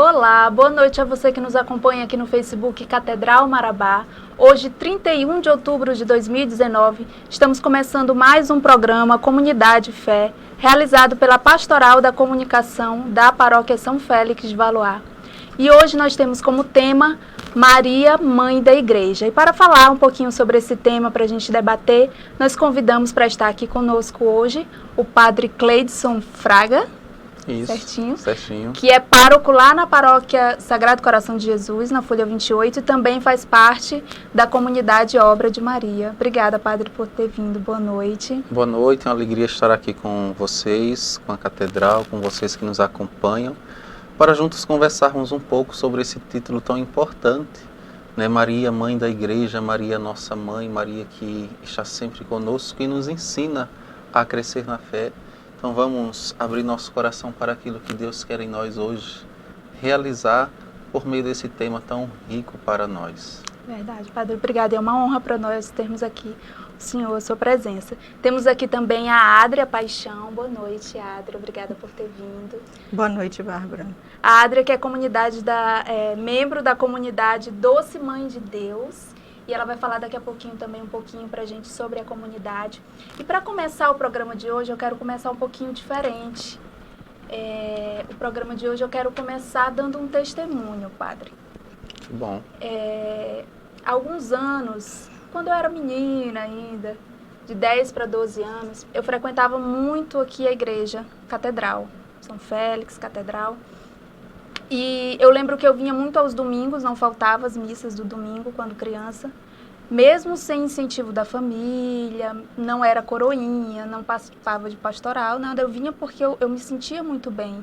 Olá, boa noite a você que nos acompanha aqui no Facebook Catedral Marabá. Hoje, 31 de outubro de 2019, estamos começando mais um programa Comunidade Fé, realizado pela Pastoral da Comunicação da Paróquia São Félix de Valoar. E hoje nós temos como tema Maria, Mãe da Igreja. E para falar um pouquinho sobre esse tema, para a gente debater, nós convidamos para estar aqui conosco hoje o Padre Cleidson Fraga. Isso, certinho. Que é pároco lá na Paróquia Sagrado Coração de Jesus, na Folha 28, e também faz parte da comunidade Obra de Maria. Obrigada, Padre, por ter vindo. Boa noite. Boa noite, é uma alegria estar aqui com vocês, com a Catedral, com vocês que nos acompanham, para juntos conversarmos um pouco sobre esse título tão importante, né? Maria, Mãe da Igreja, Maria, nossa Mãe, Maria que está sempre conosco e nos ensina a crescer na fé. Então vamos abrir nosso coração para aquilo que Deus quer em nós hoje, realizar por meio desse tema tão rico para nós. Verdade, Padre, obrigada. É uma honra para nós termos aqui o Senhor, a sua presença. Temos aqui também a Adria Paixão. Boa noite, Adria. Obrigada por ter vindo. Boa noite, Bárbara. A Adria, que é membro da comunidade Doce Mãe de Deus. E ela vai falar daqui a pouquinho também um pouquinho para a gente sobre a comunidade. E para começar o programa de hoje, eu quero começar um pouquinho diferente. O programa de hoje eu quero começar dando um testemunho, Padre. Que bom. Há alguns anos, quando eu era menina ainda, de 10 para 12 anos, eu frequentava muito aqui a igreja Catedral, São Félix, Catedral. E eu lembro que eu vinha muito aos domingos, não faltava as missas do domingo quando criança, mesmo sem incentivo da família, não era coroinha, não participava de pastoral, nada, eu vinha porque eu me sentia muito bem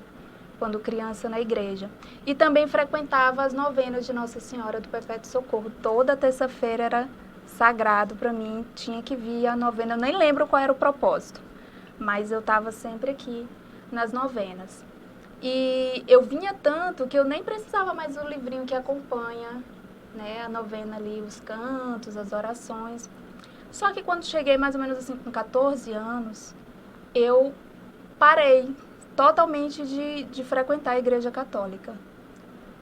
quando criança na igreja. E também frequentava as novenas de Nossa Senhora do Perpétuo Socorro, toda terça-feira era sagrado para mim, tinha que vir a novena, eu nem lembro qual era o propósito, mas eu estava sempre aqui nas novenas. E eu vinha tanto que eu nem precisava mais do livrinho que acompanha, né, a novena ali, os cantos, as orações. Só que quando cheguei mais ou menos assim com 14 anos, eu parei totalmente de frequentar a igreja católica.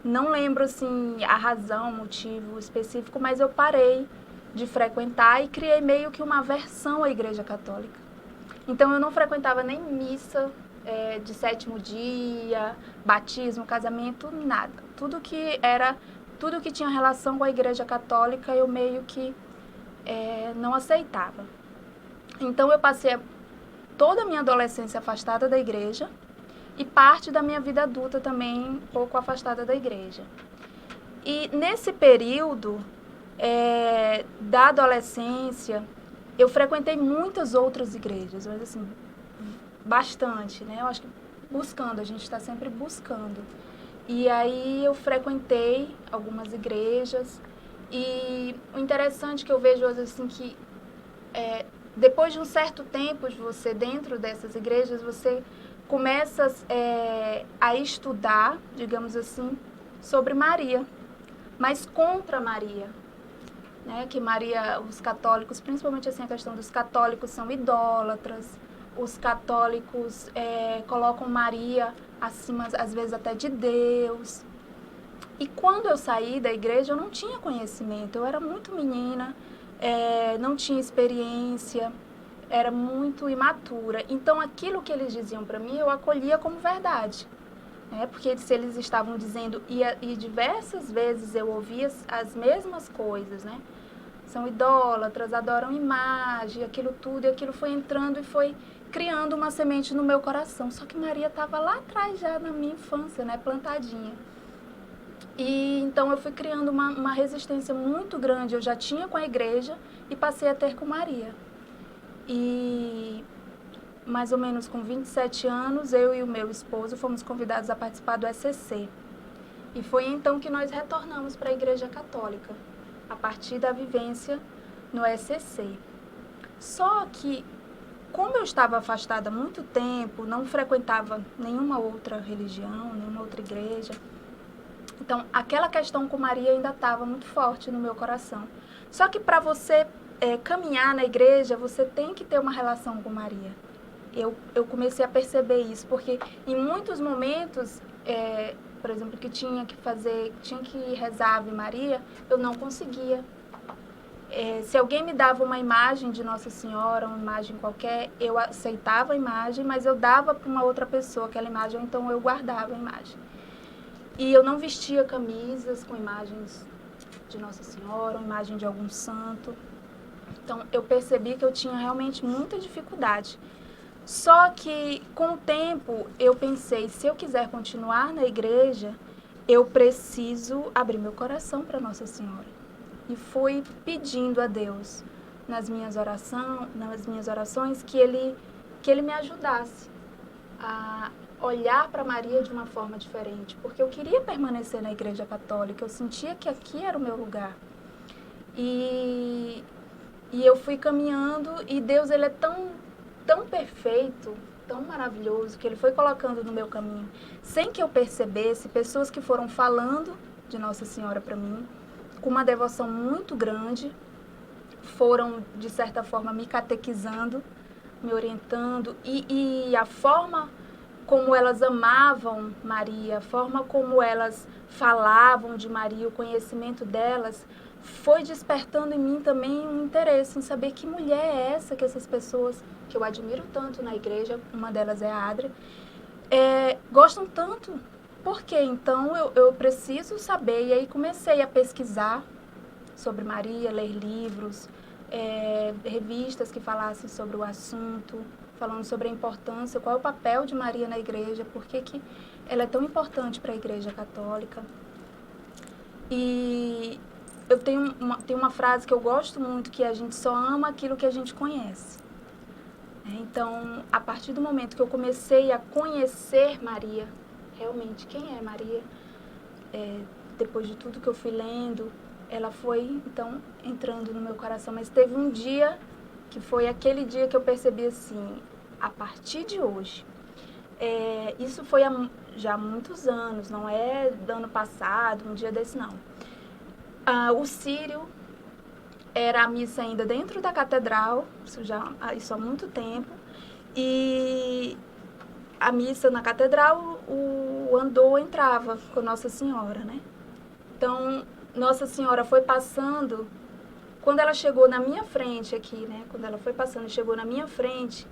Não lembro assim a razão, o motivo específico, mas eu parei de frequentar e criei meio que uma aversão à igreja católica. Então eu não frequentava nem missa, de sétimo dia, batismo, casamento, nada. Tudo que tinha relação com a igreja católica, eu meio que não aceitava. Então eu passei toda a minha adolescência afastada da igreja e parte da minha vida adulta também um pouco afastada da igreja. E nesse período da adolescência, eu frequentei muitas outras igrejas, mas assim, bastante, né? Eu acho que buscando, a gente está sempre buscando. E aí eu frequentei algumas igrejas e o interessante que eu vejo hoje, assim, que depois de um certo tempo de você dentro dessas igrejas, você começa a estudar, digamos assim, sobre Maria, mas contra Maria, né? Que Maria, os católicos, principalmente assim a questão dos católicos são idólatras. Os católicos colocam Maria acima, às vezes, até de Deus. E quando eu saí da igreja, eu não tinha conhecimento. Eu era muito menina, não tinha experiência, era muito imatura. Então, aquilo que eles diziam para mim, eu acolhia como verdade. Porque se eles estavam dizendo, e diversas vezes eu ouvia as mesmas coisas, né? São idólatras, adoram imagem, aquilo tudo, e aquilo foi entrando e foi criando uma semente no meu coração. Só que Maria estava lá atrás já na minha infância, né, plantadinha. E então eu fui criando uma resistência muito grande. Eu já tinha com a igreja e passei a ter com Maria. E mais ou menos com 27 anos, eu e o meu esposo fomos convidados a participar do ECC. E foi então que nós retornamos para a Igreja Católica, a partir da vivência no ECC. Só que, como eu estava afastada há muito tempo, não frequentava nenhuma outra religião, nenhuma outra igreja, então aquela questão com Maria ainda estava muito forte no meu coração. Só que para você caminhar na igreja, você tem que ter uma relação com Maria. Eu comecei a perceber isso, porque em muitos momentos, por exemplo, que tinha que rezar a Ave Maria, eu não conseguia. Se alguém me dava uma imagem de Nossa Senhora, uma imagem qualquer, eu aceitava a imagem, mas eu dava para uma outra pessoa aquela imagem, ou então eu guardava a imagem. E eu não vestia camisas com imagens de Nossa Senhora, ou imagem de algum santo. Então, eu percebi que eu tinha realmente muita dificuldade. Só que, com o tempo, eu pensei, se eu quiser continuar na igreja, eu preciso abrir meu coração para Nossa Senhora. E fui pedindo a Deus, nas minhas orações, que Ele me ajudasse a olhar para Maria de uma forma diferente. Porque eu queria permanecer na Igreja Católica, eu sentia que aqui era o meu lugar. E eu fui caminhando, e Deus, Ele é tão perfeito, tão maravilhoso, que Ele foi colocando no meu caminho, sem que eu percebesse, pessoas que foram falando de Nossa Senhora para mim, com uma devoção muito grande, foram, de certa forma, me catequizando, me orientando, e a forma como elas amavam Maria, a forma como elas falavam de Maria, o conhecimento delas, foi despertando em mim também um interesse em saber que mulher é essa que essas pessoas, que eu admiro tanto na igreja, uma delas é a Adria, gostam tanto. Por quê? Então eu preciso saber, e aí comecei a pesquisar sobre Maria, ler livros, revistas que falassem sobre o assunto, falando sobre a importância, qual é o papel de Maria na igreja, por que ela é tão importante para a Igreja Católica. E eu tenho uma frase que eu gosto muito, que a gente só ama aquilo que a gente conhece. Então, a partir do momento que eu comecei a conhecer Maria, realmente, quem é Maria? Depois de tudo que eu fui lendo, ela foi, então, entrando no meu coração. Mas teve um dia, que foi aquele dia que eu percebi assim, a partir de hoje, isso foi já há muitos anos, não é do ano passado, um dia desse não. O Sírio era a missa ainda dentro da catedral, isso há muito tempo, e a missa na catedral, o andor entrava com Nossa Senhora, né? Então, Nossa Senhora foi passando, quando ela chegou na minha frente aqui, né? Quando ela foi passando e chegou na minha frente,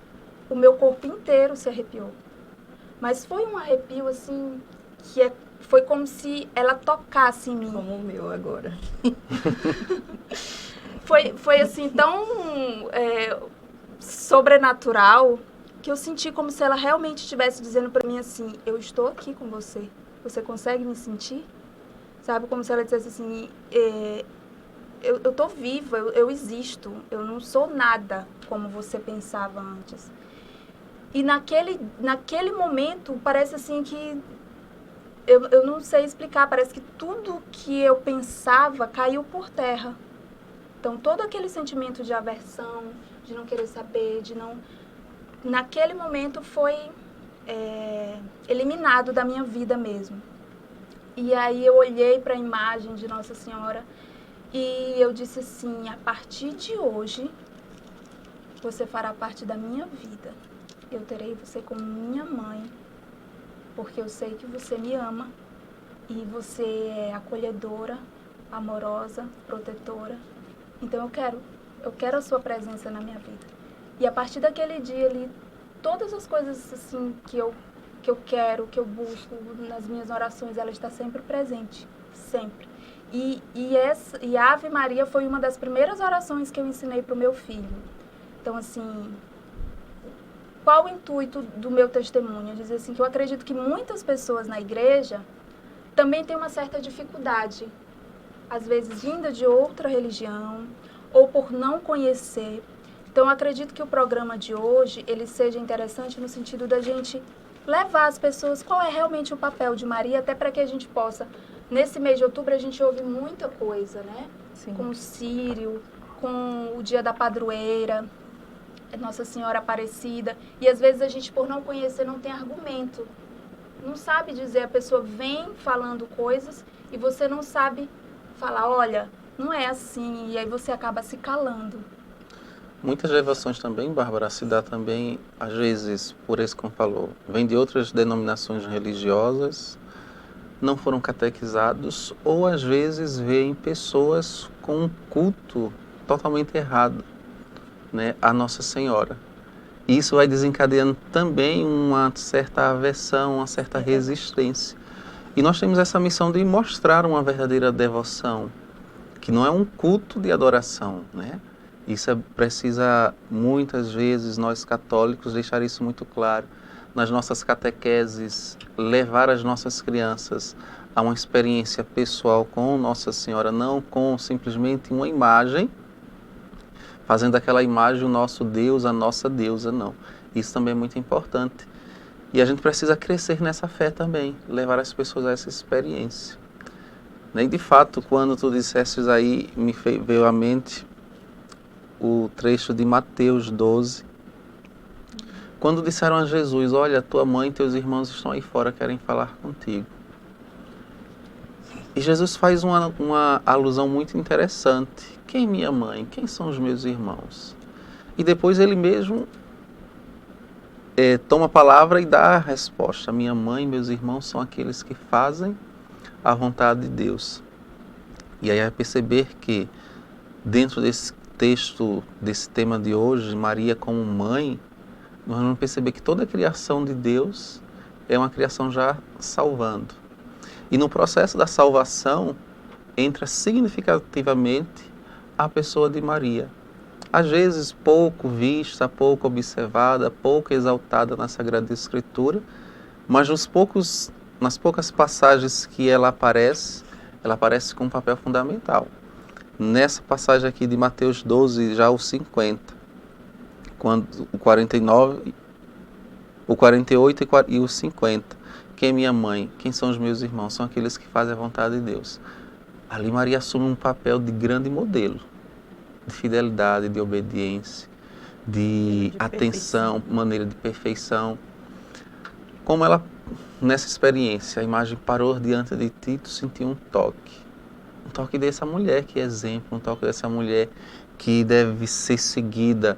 o meu corpo inteiro se arrepiou. Mas foi um arrepio, assim, foi como se ela tocasse em mim. Como o meu agora. Foi assim, tão sobrenatural, que eu senti como se ela realmente estivesse dizendo para mim assim, eu estou aqui com você, você consegue me sentir? Sabe, como se ela dissesse assim, eu tô viva, eu existo, eu não sou nada como você pensava antes. E naquele momento, parece assim que, eu não sei explicar, parece que tudo que eu pensava caiu por terra. Então, todo aquele sentimento de aversão, de não querer saber, naquele momento foi eliminado da minha vida mesmo. E aí eu olhei para a imagem de Nossa Senhora e eu disse assim, a partir de hoje, você fará parte da minha vida. Eu terei você como minha mãe, porque eu sei que você me ama e você é acolhedora, amorosa, protetora. Então eu quero a sua presença na minha vida. E a partir daquele dia ali, todas as coisas assim que eu quero, que eu busco nas minhas orações, ela está sempre presente, sempre. E a Ave Maria foi uma das primeiras orações que eu ensinei para o meu filho. Então, assim, qual o intuito do meu testemunho? Dizer assim, que eu acredito que muitas pessoas na igreja também têm uma certa dificuldade, às vezes vinda de outra religião, ou por não conhecer. Então, eu acredito que o programa de hoje, ele seja interessante no sentido da gente levar as pessoas qual é realmente o papel de Maria, até para que a gente possa, nesse mês de outubro, a gente ouve muita coisa, né? Sim. Com o Sírio, com o Dia da Padroeira, Nossa Senhora Aparecida, e às vezes a gente, por não conhecer, não tem argumento, não sabe dizer, a pessoa vem falando coisas e você não sabe falar, olha, não é assim, e aí você acaba se calando. Muitas devoções também, Bárbara, se dá também, às vezes, por isso como falou, vem de outras denominações religiosas, não foram catequizados ou às vezes veem pessoas com um culto totalmente errado, né, a Nossa Senhora. Isso vai desencadeando também uma certa aversão, uma certa resistência. E nós temos essa missão de mostrar uma verdadeira devoção, que não é um culto de adoração, né? Isso precisa, muitas vezes, nós católicos, deixar isso muito claro. Nas nossas catequeses, levar as nossas crianças a uma experiência pessoal com Nossa Senhora, não com simplesmente uma imagem, fazendo daquela imagem o nosso Deus, a nossa deusa, não. Isso também é muito importante. E a gente precisa crescer nessa fé também, levar as pessoas a essa experiência. E de fato, quando tu disseste aí, me veio à mente o trecho de Mateus 12, quando disseram a Jesus, olha, tua mãe e teus irmãos estão aí fora, querem falar contigo. E Jesus faz uma alusão muito interessante. Quem é minha mãe? Quem são os meus irmãos? E depois ele mesmo toma a palavra e dá a resposta. Minha mãe e meus irmãos são aqueles que fazem a vontade de Deus. E aí é perceber que dentro desse texto, desse tema de hoje, Maria como mãe, nós vamos perceber que toda a criação de Deus é uma criação já salvando. E no processo da salvação entra significativamente a pessoa de Maria. Às vezes pouco vista, pouco observada, pouco exaltada na Sagrada Escritura, mas nas poucas passagens que ela aparece com um papel fundamental. Nessa passagem aqui de Mateus 12, já o 50, quando o 49, o 48 e o 50. Quem é minha mãe? Quem são os meus irmãos? São aqueles que fazem a vontade de Deus. Ali Maria assume um papel de grande modelo, de fidelidade, de obediência, de atenção, maneira de perfeição. Como ela, nessa experiência, a imagem parou diante de ti, tu sentiu um toque dessa mulher que é exemplo, um toque dessa mulher que deve ser seguida,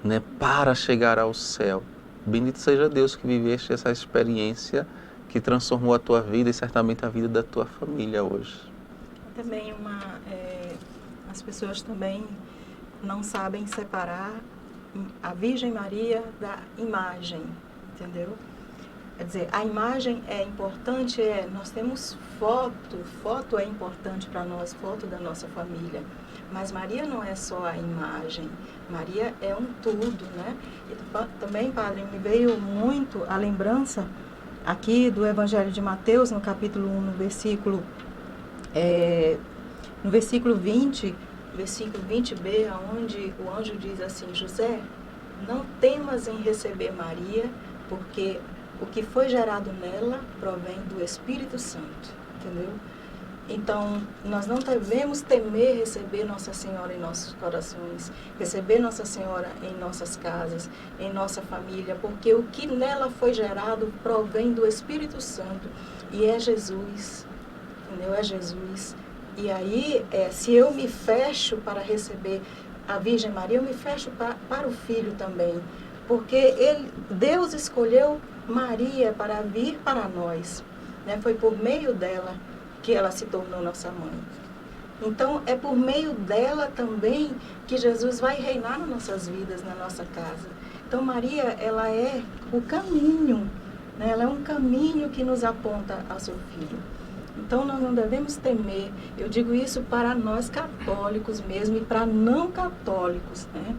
né, para chegar ao céu. Bendito seja Deus que viveste essa experiência que transformou a tua vida e certamente a vida da tua família hoje. Também as pessoas também não sabem separar a Virgem Maria da imagem, entendeu? Quer dizer, a imagem é importante, nós temos foto é importante para nós, foto da nossa família, mas Maria não é só a imagem, Maria é um tudo, né? E também, Padre, me veio muito a lembrança aqui do Evangelho de Mateus, no capítulo 1, no versículo 20, versículo 20b, onde o anjo diz assim, José, não temas em receber Maria, porque o que foi gerado nela provém do Espírito Santo, entendeu? Então, nós não devemos temer receber Nossa Senhora em nossos corações, receber Nossa Senhora em nossas casas, em nossa família, porque o que nela foi gerado provém do Espírito Santo e é Jesus, entendeu? É Jesus. E aí, se eu me fecho para receber a Virgem Maria, eu me fecho para o Filho também, porque Deus escolheu Maria para vir para nós, né? Foi por meio dela que ela se tornou nossa mãe. Então, é por meio dela também que Jesus vai reinar nas nossas vidas, na nossa casa. Então, Maria, ela é o caminho, né? Ela é um caminho que nos aponta ao seu Filho. Então, nós não devemos temer. Eu digo isso para nós católicos mesmo e para não católicos, né?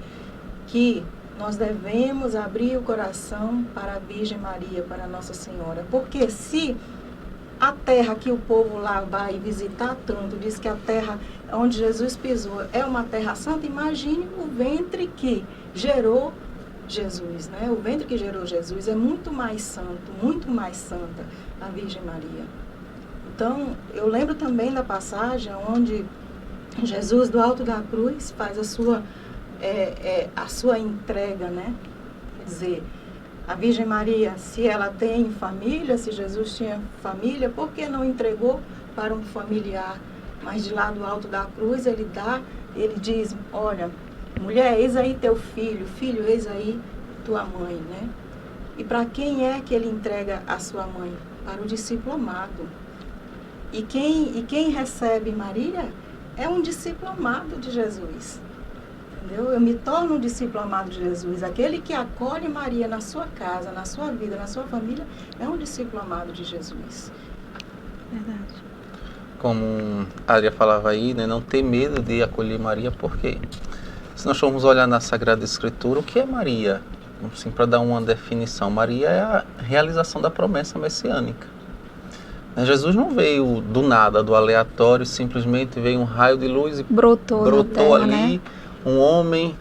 Que nós devemos abrir o coração para a Virgem Maria, para Nossa Senhora. Porque se a terra que o povo lá vai visitar tanto, diz que a terra onde Jesus pisou é uma terra santa, imagine o ventre que gerou Jesus, né? O ventre que gerou Jesus é muito mais santo, muito mais santa, a Virgem Maria. Então, eu lembro também da passagem onde Jesus, do alto da cruz, faz a sua entrega, né? Quer dizer, a Virgem Maria, se ela tem família, se Jesus tinha família, por que não entregou para um familiar? Mas de lá do alto da cruz, ele diz, olha, mulher, eis aí teu filho, filho, eis aí tua mãe, né? E para quem é que ele entrega a sua mãe? Para o discípulo amado. E quem recebe Maria é um discípulo amado de Jesus. Entendeu? Eu me torno um discípulo amado de Jesus. Aquele que acolhe Maria na sua casa, na sua vida, na sua família, é um discípulo amado de Jesus. Verdade. Como a Adria falava aí, né, não ter medo de acolher Maria, por quê? Se nós formos olhar na Sagrada Escritura, o que é Maria? Assim, para dar uma definição, Maria é a realização da promessa messiânica. Jesus não veio do nada, do aleatório, simplesmente veio um raio de luz e Brotou na terra, ali, né? um homem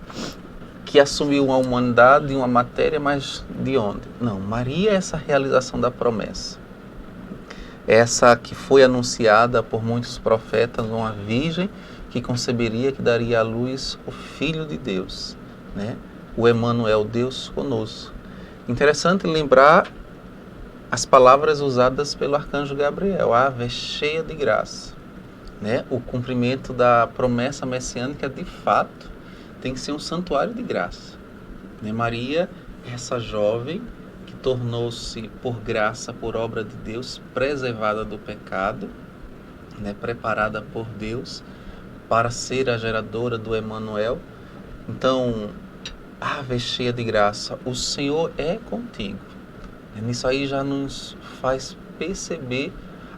que assumiu uma humanidade e uma matéria, mas de onde? Não, Maria é essa realização da promessa. Essa que foi anunciada por muitos profetas, uma virgem que conceberia, que daria à luz o Filho de Deus, né? O Emmanuel, Deus conosco. Interessante lembrar as palavras usadas pelo arcanjo Gabriel, ave cheia de graça, né? O cumprimento da promessa messiânica, de fato, tem que ser um santuário de graça, né? Maria, essa jovem que tornou-se, por graça, por obra de Deus, preservada do pecado, né? Preparada por Deus para ser a geradora do Emmanuel. Então, ave cheia de graça, o Senhor é contigo. Nisso aí já nos faz perceber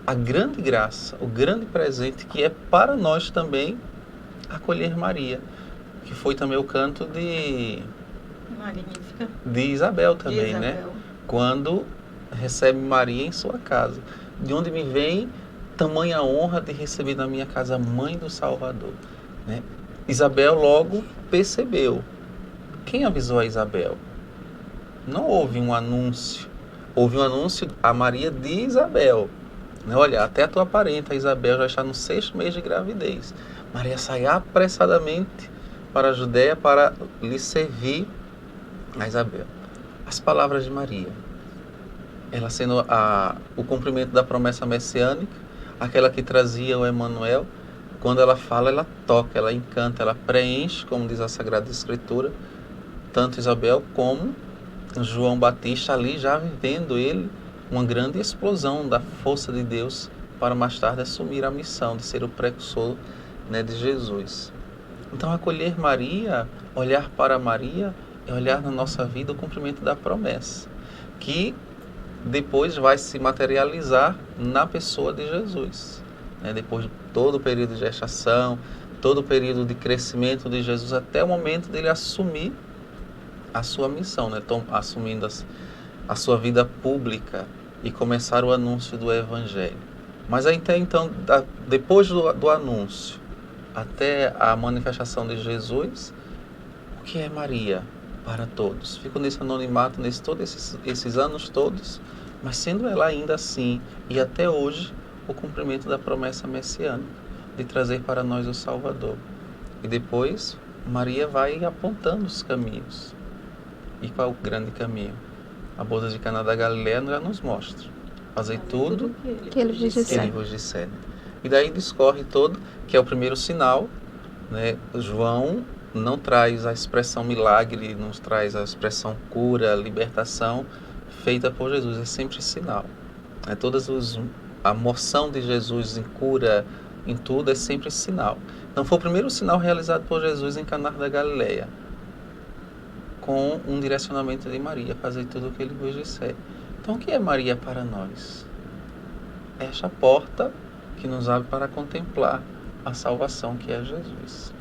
a grande graça, o grande presente que é para nós também acolher Maria, que foi também o canto de Magnífica. de Isabel também, De Isabel. né? Quando recebe Maria em sua casa. De onde me vem tamanha honra de receber na minha casa a mãe do Salvador, né? Isabel logo percebeu. Quem avisou a Isabel? Não houve um anúncio. Houve um anúncio a Maria de Isabel, né? Olha, até a tua parenta Isabel já está no 6º mês de gravidez. Maria sai apressadamente para a Judéia para lhe servir a Isabel. As palavras de Maria, ela sendo o cumprimento da promessa messiânica, aquela que trazia o Emmanuel, quando ela fala, ela toca, ela encanta, ela preenche, como diz a Sagrada Escritura, tanto Isabel como João Batista, ali já vivendo ele uma grande explosão da força de Deus para mais tarde assumir a missão de ser o precursor, né, de Jesus. Então, acolher Maria, olhar para Maria, é olhar na nossa vida o cumprimento da promessa, que depois vai se materializar na pessoa de Jesus, né? Depois de todo o período de gestação, todo o período de crescimento de Jesus, até o momento dele assumir a sua missão, né? Assumindo a sua vida pública e começar o anúncio do Evangelho. Mas até então, depois do anúncio até a manifestação de Jesus, o que é Maria para todos? Fico nesse anonimato, todos esses anos todos, mas sendo ela ainda assim, e até hoje, o cumprimento da promessa messiânica, de trazer para nós o Salvador. E depois, Maria vai apontando os caminhos. E qual é o grande caminho? A boda de Caná da Galileia já nos mostra. Fazei tudo que ele vos que ele disser. vos disser. E daí discorre todo, que é o primeiro sinal, né? João não traz a expressão milagre, não traz a expressão cura, libertação feita por Jesus, é sempre sinal. A moção de Jesus em cura, em tudo, é sempre sinal. Então foi o primeiro sinal realizado por Jesus em Caná da Galileia, com um direcionamento de Maria, fazer tudo o que ele vos disser. Então, o que é Maria para nós? É esta porta que nos abre para contemplar a salvação que é Jesus.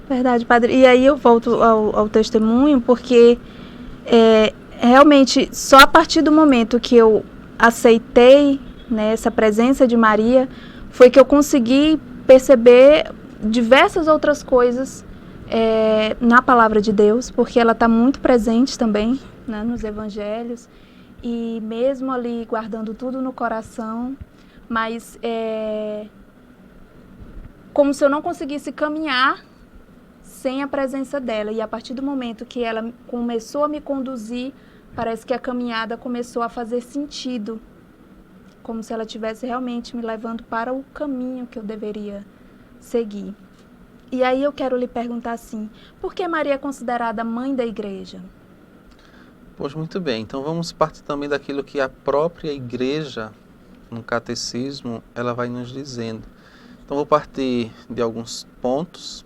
Verdade, padre. E aí eu volto ao testemunho, porque realmente só a partir do momento que eu aceitei, né, essa presença de Maria, foi que eu consegui perceber diversas outras coisas na palavra de Deus, porque ela está muito presente também, né, nos evangelhos, e mesmo ali guardando tudo no coração, mas como se eu não conseguisse caminhar sem a presença dela. E a partir do momento que ela começou a me conduzir, parece que a caminhada começou a fazer sentido, como se ela estivesse realmente me levando para o caminho que eu deveria seguir. E aí eu quero lhe perguntar assim, por que Maria é considerada mãe da igreja? Pois muito bem, então vamos partir também daquilo que a própria igreja no catecismo, ela vai nos dizendo. Então, vou partir de alguns pontos,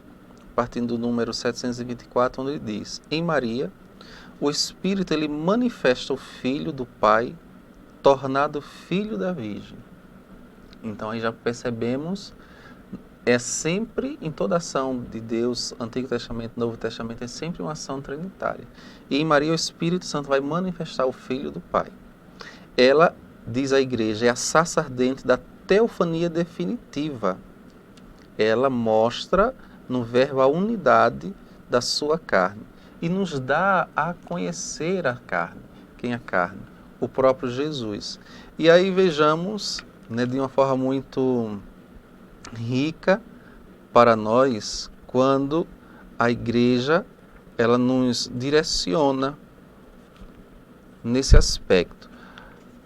partindo do número 724, onde ele diz: em Maria, o Espírito ele manifesta o Filho do Pai, tornado Filho da Virgem. Então, aí já percebemos, é sempre, em toda ação de Deus, Antigo Testamento, Novo Testamento, é sempre uma ação trinitária. E em Maria, o Espírito Santo vai manifestar o Filho do Pai. Ela, diz a Igreja, é a sarça ardente da teofania definitiva. Ela mostra no Verbo a unidade da sua carne e nos dá a conhecer a carne. Quem é a carne? O próprio Jesus. E aí vejamos, né, de uma forma muito rica para nós, quando a Igreja ela nos direciona nesse aspecto.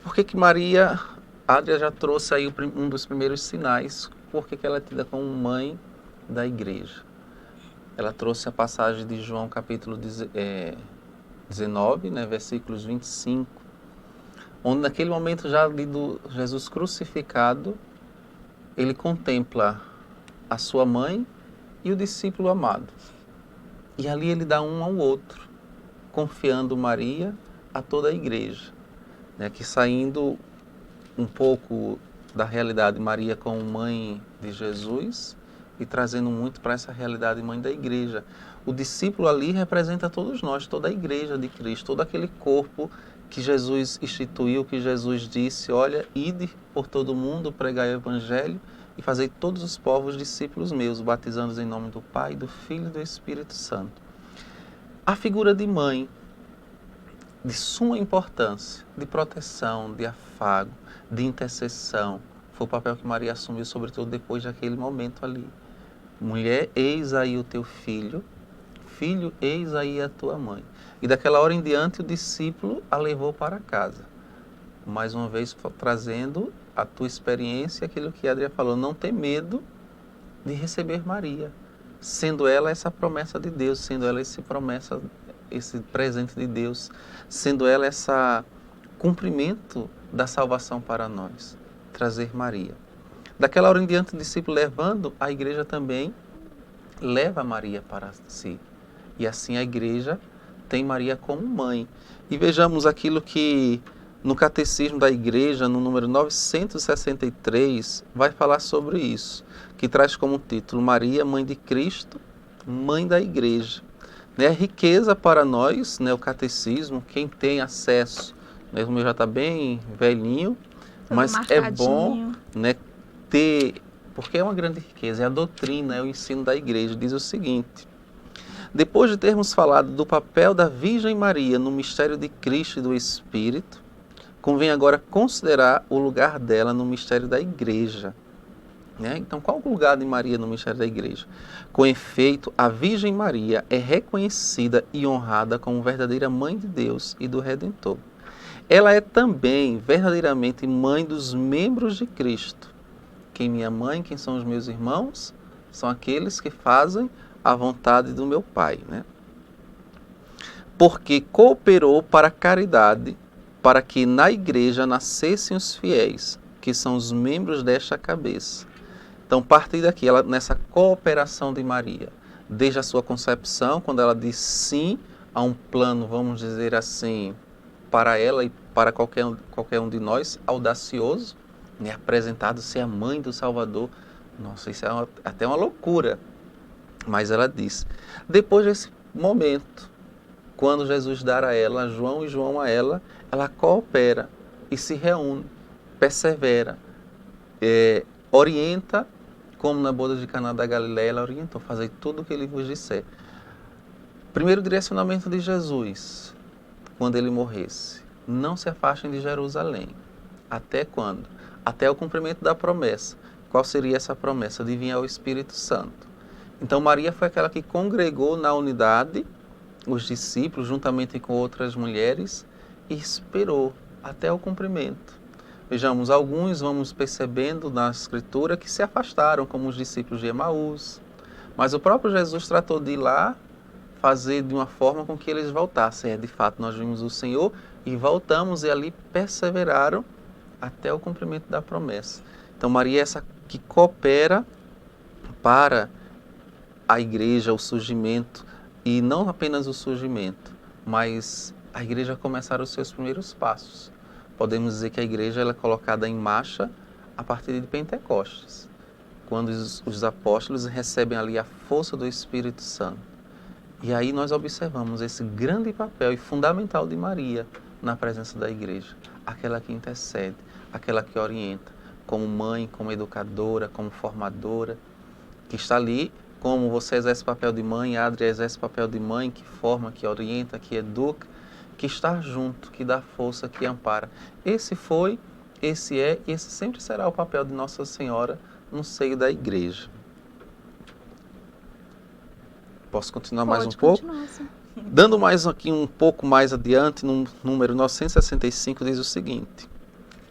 Por que Maria, Adria já trouxe aí um dos primeiros sinais, por que ela é tida como mãe da Igreja? Ela trouxe a passagem de João capítulo 19, né, versículos 25, onde naquele momento já do Jesus crucificado, ele contempla a sua mãe e o discípulo amado. E ali ele dá um ao outro, confiando Maria a toda a Igreja. Né, que saindo um pouco da realidade de Maria como mãe de Jesus e trazendo muito para essa realidade mãe da Igreja. O discípulo ali representa todos nós, toda a Igreja de Cristo, todo aquele corpo que Jesus instituiu, que Jesus disse: olha, ide por todo mundo, pregai o Evangelho e fazei todos os povos discípulos meus, batizando-os em nome do Pai, do Filho e do Espírito Santo. A figura de mãe, de suma importância, de proteção, de afago, de intercessão, foi o papel que Maria assumiu, sobretudo depois daquele momento ali. Mulher, eis aí o teu filho, filho, eis aí a tua mãe. E daquela hora em diante o discípulo a levou para casa. Mais uma vez trazendo a tua experiência, aquilo que a Adria falou, não ter medo de receber Maria, sendo ela essa promessa de Deus, sendo ela esse presente de Deus, sendo ela esse cumprimento da salvação para nós, trazer Maria. Daquela hora em diante, o discípulo levando, a Igreja também leva Maria para si. E assim a Igreja tem Maria como mãe. E vejamos aquilo que no Catecismo da Igreja, no número 963, vai falar sobre isso, que traz como título: Maria, Mãe de Cristo, Mãe da Igreja. É riqueza para nós, né, o catecismo, quem tem acesso, né, o meu já está bem velhinho, mas é bom, né, ter, porque é uma grande riqueza, é a doutrina, é o ensino da Igreja. Diz o seguinte: depois de termos falado do papel da Virgem Maria no mistério de Cristo e do Espírito, convém agora considerar o lugar dela no mistério da Igreja. Então, qual o lugar de Maria no mistério da Igreja? Com efeito, a Virgem Maria é reconhecida e honrada como verdadeira Mãe de Deus e do Redentor. Ela é também verdadeiramente mãe dos membros de Cristo. Quem minha mãe, quem são os meus irmãos? São aqueles que fazem a vontade do meu Pai. Porque cooperou para a caridade, para que na Igreja nascessem os fiéis, que são os membros desta cabeça. Então, a partir daqui, nessa cooperação de Maria, desde a sua concepção, quando ela diz sim a um plano, vamos dizer assim, para ela e para qualquer um de nós, audacioso, apresentado ser a mãe do Salvador. Nossa, isso é até uma loucura. Mas ela diz, depois desse momento, quando Jesus dá a ela, João e João a ela coopera e se reúne, persevera, orienta, como na boda de Caná da Galileia, ela orientou, fazer tudo o que ele vos disser. Primeiro direcionamento de Jesus, quando ele morresse: não se afastem de Jerusalém. Até quando? Até o cumprimento da promessa. Qual seria essa promessa? De vir ao Espírito Santo. Então Maria foi aquela que congregou na unidade os discípulos, juntamente com outras mulheres, e esperou até o cumprimento. Vejamos, alguns vamos percebendo na Escritura que se afastaram, como os discípulos de Emaús. Mas o próprio Jesus tratou de ir lá fazer de uma forma com que eles voltassem. De fato, nós vimos o Senhor e voltamos, e ali perseveraram até o cumprimento da promessa. Então Maria é essa que coopera para a igreja, o surgimento, e não apenas o surgimento, mas a igreja começar os seus primeiros passos. Podemos dizer que a igreja ela é colocada em marcha a partir de Pentecostes, quando os apóstolos recebem ali a força do Espírito Santo. E aí nós observamos esse grande papel e fundamental de Maria na presença da igreja, aquela que intercede, aquela que orienta, como mãe, como educadora, como formadora, que está ali, como você exerce o papel de mãe, Adria exerce o papel de mãe, que forma, que orienta, que educa, que está junto, que dá força, que ampara. Esse foi, esse é e esse sempre será o papel de Nossa Senhora no seio da igreja. Posso continuar mais um pouco? Sim. Dando mais aqui um pouco mais adiante, no número 965, diz o seguinte: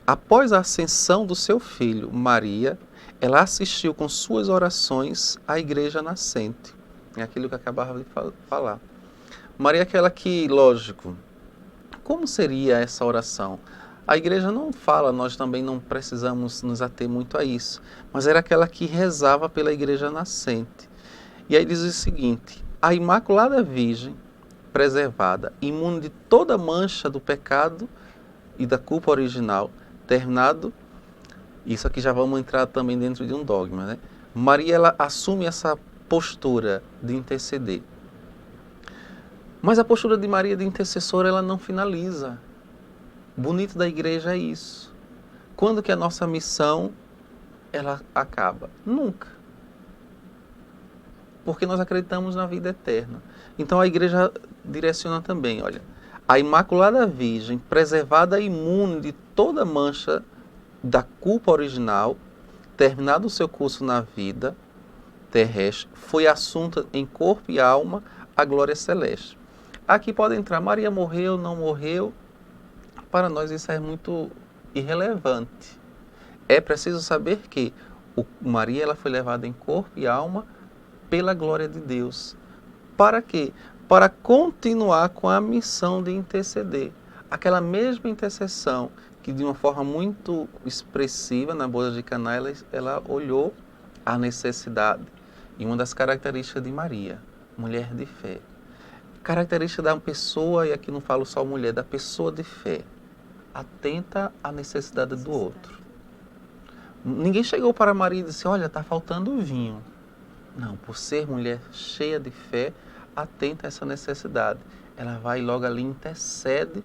após a ascensão do seu filho, Maria, ela assistiu com suas orações à igreja nascente. É aquilo que eu acabava de falar. Maria é aquela que, lógico, como seria essa oração? A igreja não fala, nós também não precisamos nos ater muito a isso, mas era aquela que rezava pela igreja nascente. E aí diz o seguinte: a Imaculada Virgem, preservada, imune de toda mancha do pecado e da culpa original, terminado, isso aqui já vamos entrar também dentro de um dogma, né? Maria, ela assume essa postura de interceder. Mas a postura de Maria de intercessora, ela não finaliza. Bonito da igreja é isso. Quando que a nossa missão, ela acaba? Nunca. Porque nós acreditamos na vida eterna. Então a igreja direciona também, olha, a Imaculada Virgem, preservada e imune de toda mancha da culpa original, terminado o seu curso na vida terrestre, foi assunta em corpo e alma à glória celeste. Aqui pode entrar, Maria morreu, não morreu, para nós isso é muito irrelevante. É preciso saber que Maria ela foi levada em corpo e alma pela glória de Deus. Para quê? Para continuar com a missão de interceder. Aquela mesma intercessão que de uma forma muito expressiva na boda de Caná, ela olhou a necessidade. E uma das características de Maria, mulher de fé. Característica da pessoa, e aqui não falo só mulher, da pessoa de fé. Atenta à necessidade do outro. Ninguém chegou para Maria e disse, olha, está faltando vinho. Não, por ser mulher cheia de fé, atenta a essa necessidade. Ela vai logo ali, intercede.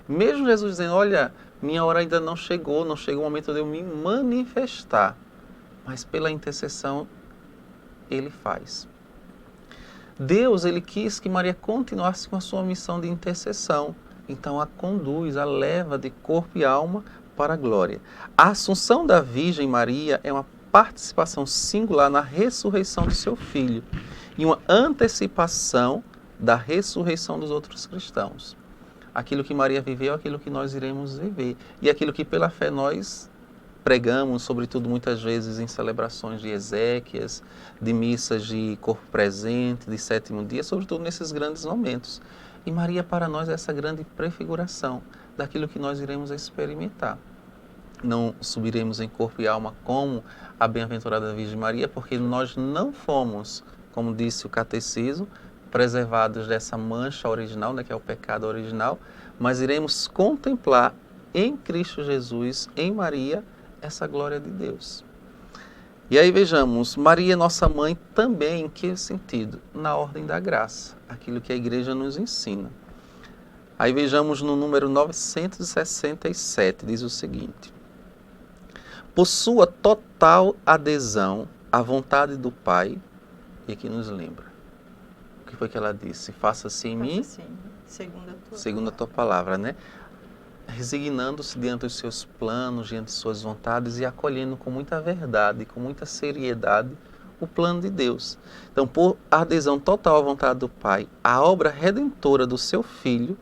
Mesmo Jesus dizendo, olha, minha hora ainda não chegou o momento de eu me manifestar. Mas pela intercessão, ele faz. Deus, ele quis que Maria continuasse com a sua missão de intercessão. Então a conduz, a leva de corpo e alma para a glória. A assunção da Virgem Maria é uma participação singular na ressurreição do seu filho e uma antecipação da ressurreição dos outros cristãos. Aquilo que Maria viveu, aquilo que nós iremos viver. E aquilo que pela fé nós pregamos, sobretudo muitas vezes em celebrações de exéquias, de missas de corpo presente, de sétimo dia, sobretudo nesses grandes momentos. E Maria para nós é essa grande prefiguração daquilo que nós iremos experimentar. Não subiremos em corpo e alma como a bem-aventurada Virgem Maria, porque nós não fomos, como disse o catecismo, preservados dessa mancha original, né, que é o pecado original, mas iremos contemplar em Cristo Jesus, em Maria, essa glória de Deus. E aí vejamos, Maria, nossa mãe, também em que sentido? Na ordem da graça, aquilo que a igreja nos ensina. Aí vejamos no número 967, diz o seguinte: por sua total adesão à vontade do Pai, e aqui nos lembra, o que foi que ela disse? Faça-se em mim, segundo a tua palavra, né? Resignando-se diante dos seus planos, diante de suas vontades e acolhendo com muita verdade, com muita seriedade, o plano de Deus. Então, por adesão total à vontade do Pai, a obra redentora do seu Filho,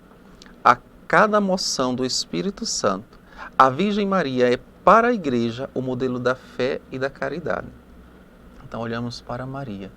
a cada moção do Espírito Santo, a Virgem Maria é para a Igreja o modelo da fé e da caridade. Então, olhamos para Maria,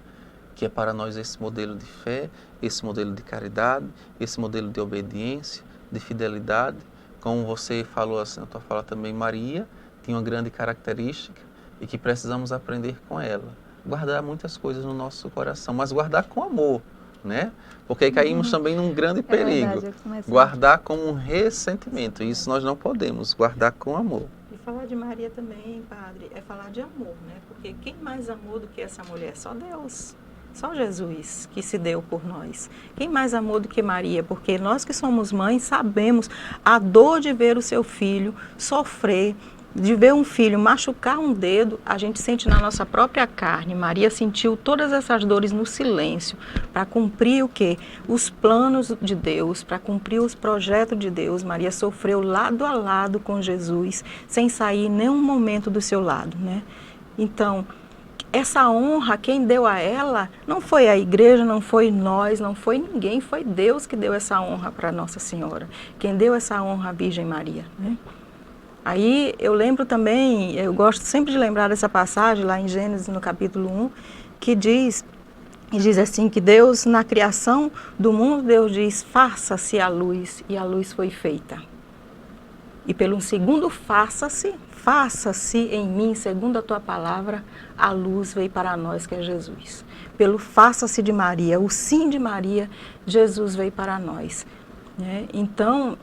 que é para nós esse modelo de fé, esse modelo de caridade, esse modelo de obediência, de fidelidade, Como você falou assim na tua fala também, Maria tinha uma grande característica e que precisamos aprender com ela. Guardar muitas coisas no nosso coração, mas guardar com amor, né? Porque aí caímos também num grande perigo. Verdade, Guardar com um ressentimento. Isso nós não podemos, guardar com amor. E falar de Maria também, padre, é falar de amor, né? Porque quem mais amou do que essa mulher? Só Deus. Só Jesus que se deu por nós. Quem mais amou do que Maria? Porque nós que somos mães sabemos a dor de ver o seu filho sofrer, de ver um filho machucar um dedo, a gente sente na nossa própria carne. Maria sentiu todas essas dores no silêncio, para cumprir o quê? Os planos de Deus, para cumprir os projetos de Deus. Maria sofreu lado a lado com Jesus, sem sair em nenhum momento do seu lado, né? Então, essa honra, quem deu a ela, não foi a igreja, não foi nós, não foi ninguém, foi Deus que deu essa honra para Nossa Senhora. Quem deu essa honra à Virgem Maria, né? Aí eu lembro também, eu gosto sempre de lembrar dessa passagem lá em Gênesis, no capítulo 1, que diz assim, que Deus, na criação do mundo, Deus diz, faça-se a luz, e a luz foi feita. E pelo segundo faça-se em mim, segundo a tua palavra, a luz veio para nós, que é Jesus. Pelo faça-se de Maria, o sim de Maria, Jesus veio para nós, né? Então,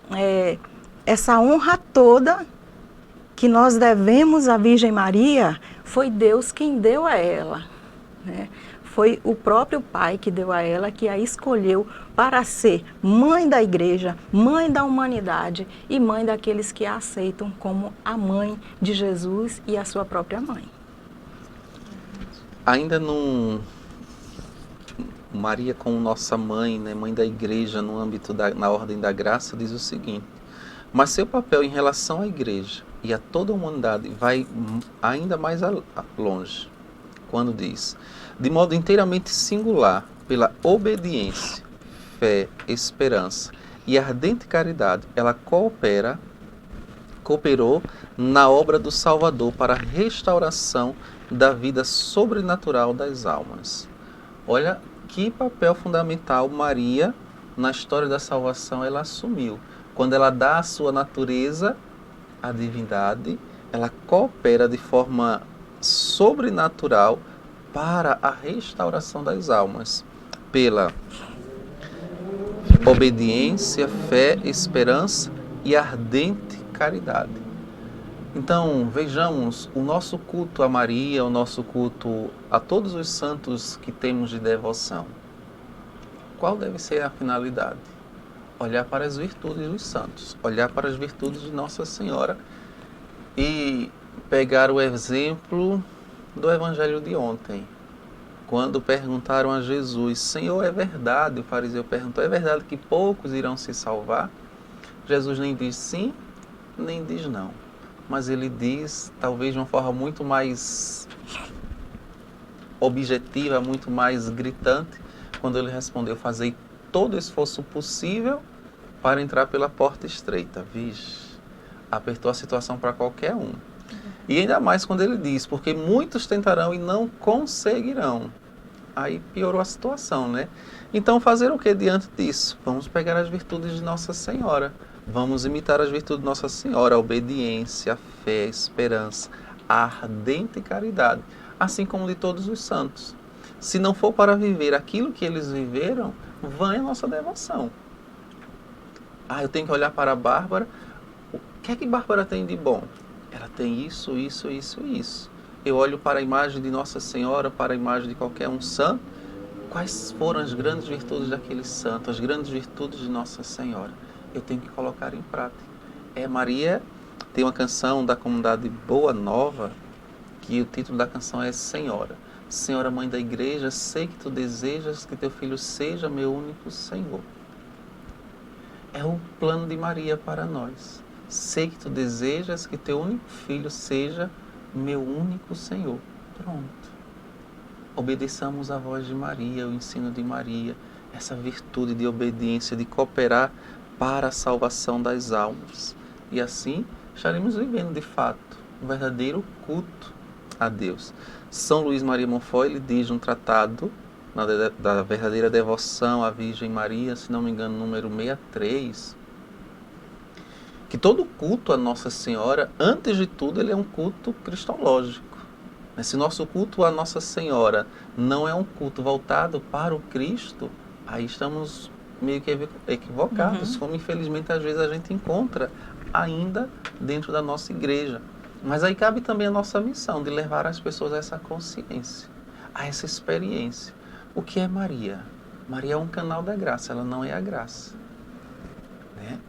essa honra toda que nós devemos à Virgem Maria, foi Deus quem deu a ela, né? Foi o próprio Pai que deu a ela, que a escolheu para ser mãe da igreja, mãe da humanidade e mãe daqueles que a aceitam como a mãe de Jesus e a sua própria mãe. Ainda Maria como nossa mãe, né, mãe da igreja, no âmbito na ordem da graça, diz o seguinte: mas seu papel em relação à igreja e a toda a humanidade vai ainda mais longe, quando diz, de modo inteiramente singular, pela obediência, fé, esperança e ardente caridade, ela cooperou na obra do Salvador para a restauração da vida sobrenatural das almas. Olha que papel fundamental Maria, na história da salvação, ela assumiu. Quando ela dá a sua natureza à divindade, ela coopera de forma sobrenatural para a restauração das almas, pela obediência, fé, esperança e ardente caridade. Então, vejamos, o nosso culto a Maria, o nosso culto a todos os santos que temos de devoção, qual deve ser a finalidade? Olhar para as virtudes dos santos, olhar para as virtudes de Nossa Senhora e pegar o exemplo do Evangelho de ontem, quando perguntaram a Jesus, Senhor, é verdade? O fariseu perguntou, é verdade que poucos irão se salvar? Jesus nem diz sim, nem diz não, mas ele diz, talvez de uma forma muito mais objetiva, muito mais gritante, quando ele respondeu, fazei todo o esforço possível para entrar pela porta estreita. Vixe, apertou a situação para qualquer um. E ainda mais quando ele diz, porque muitos tentarão e não conseguirão. Aí piorou a situação, né? Então fazer o que diante disso? Vamos pegar as virtudes de Nossa Senhora. Vamos imitar as virtudes de Nossa Senhora, a obediência, a fé, a esperança, a ardente caridade, assim como de todos os santos. Se não for para viver aquilo que eles viveram, vã é a nossa devoção. Eu tenho que olhar para a Bárbara. O que é que Bárbara tem de bom? Ela tem isso, isso, isso e isso. Eu olho para a imagem de Nossa Senhora, para a imagem de qualquer um santo. Quais foram as grandes virtudes daquele santo, as grandes virtudes de Nossa Senhora? Eu tenho que colocar em prática. Maria tem uma canção da comunidade Boa Nova, que o título da canção é Senhora. Senhora Mãe da Igreja, sei que tu desejas que teu filho seja meu único Senhor. É o plano de Maria para nós. Sei que tu desejas que teu único filho seja meu único Senhor. Pronto. Obedeçamos a voz de Maria, o ensino de Maria, essa virtude de obediência, de cooperar para a salvação das almas. E assim estaremos vivendo de fato um verdadeiro culto a Deus. São Luís Maria Monfort, ele diz um tratado da verdadeira devoção à Virgem Maria, se não me engano, número 63, que todo culto a Nossa Senhora, antes de tudo, ele é um culto cristológico. Se nosso culto a Nossa Senhora não é um culto voltado para o Cristo, aí estamos meio que equivocados, como infelizmente às vezes a gente encontra ainda dentro da nossa igreja. Mas aí cabe também a nossa missão de levar as pessoas a essa consciência, a essa experiência. O que é Maria? Maria é um canal da graça, ela não é a graça. Né?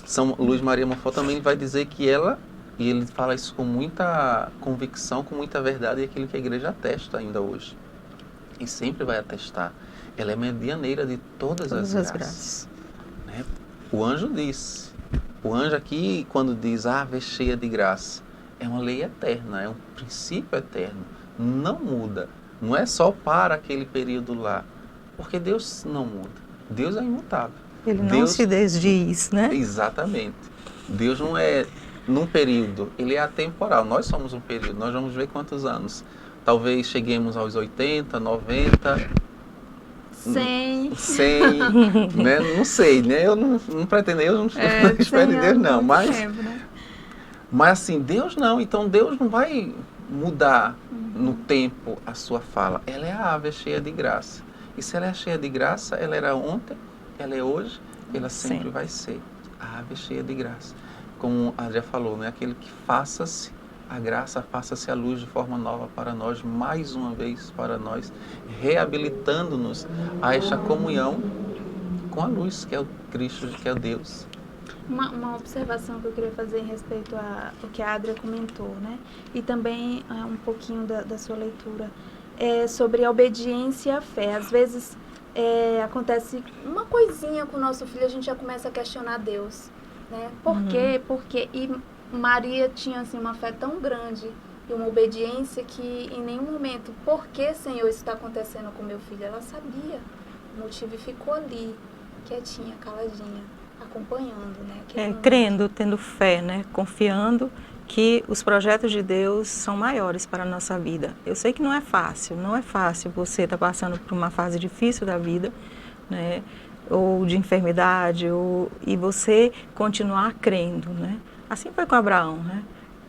São Luís Maria Monfort também vai dizer que ela, e ele fala isso com muita convicção, com muita verdade, e é aquilo que a igreja atesta ainda hoje. E sempre vai atestar. Ela é medianeira de todas as graças. Né? O anjo disse. O anjo aqui, quando diz ave cheia de graça, é uma lei eterna, é um princípio eterno. Não muda. Não é só para aquele período lá. Porque Deus não muda. Deus é imutável. Ele não se desdiz, né? Exatamente. Deus não é num período, ele é atemporal. Nós somos um período, nós vamos ver quantos anos. Talvez cheguemos aos 80, 90... 100, né? Não sei, né? Eu não pretendo, eu não espero de Deus não, mas tempo, né? Mas assim, Deus não, então Deus não vai mudar no tempo a sua fala. Ela é a ave cheia de graça. E se ela é cheia de graça, ela era ontem, ela é hoje, ela sempre vai ser a ave cheia de graça. Como a Adria falou, né? Aquele que faça-se a graça, faça-se a luz de forma nova para nós, mais uma vez para nós, reabilitando-nos a esta comunhão com a luz, que é o Cristo, que é o Deus. Uma observação que eu queria fazer em respeito ao que a Adria comentou, né? E também um pouquinho da sua leitura, sobre a obediência e a fé. Às vezes acontece uma coisinha com o nosso filho, a gente já começa a questionar Deus, né? Por quê? Por quê? E Maria tinha assim, uma fé tão grande e uma obediência que em nenhum momento, por que, Senhor, isso está acontecendo com meu filho? Ela sabia o motivo e ficou ali, quietinha, caladinha, acompanhando, né? Crendo, tendo fé, né? Confiando que os projetos de Deus são maiores para a nossa vida. Eu sei que não é fácil você estar passando por uma fase difícil da vida, né? Ou de enfermidade, e você continuar crendo, né? Assim foi com Abraão, né?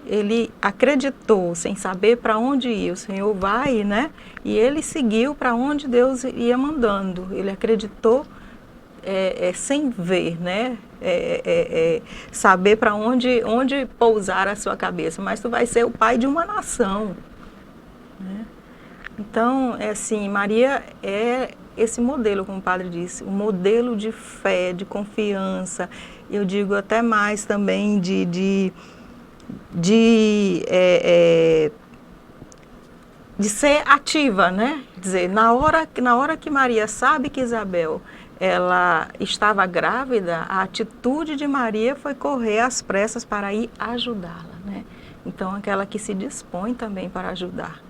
Ele acreditou sem saber para onde ir. O Senhor vai, né? E ele seguiu para onde Deus ia mandando. Ele acreditou sem ver, né? Saber para onde pousar a sua cabeça. Mas tu vai ser o pai de uma nação, né? Então, assim, Maria é esse modelo, como o padre disse, um modelo de fé, de confiança. Eu digo até mais também de ser ativa, né? Dizer, na hora que Maria sabe que Isabel ela estava grávida, a atitude de Maria foi correr às pressas para ir ajudá-la, né? Então, aquela que se dispõe também para ajudar.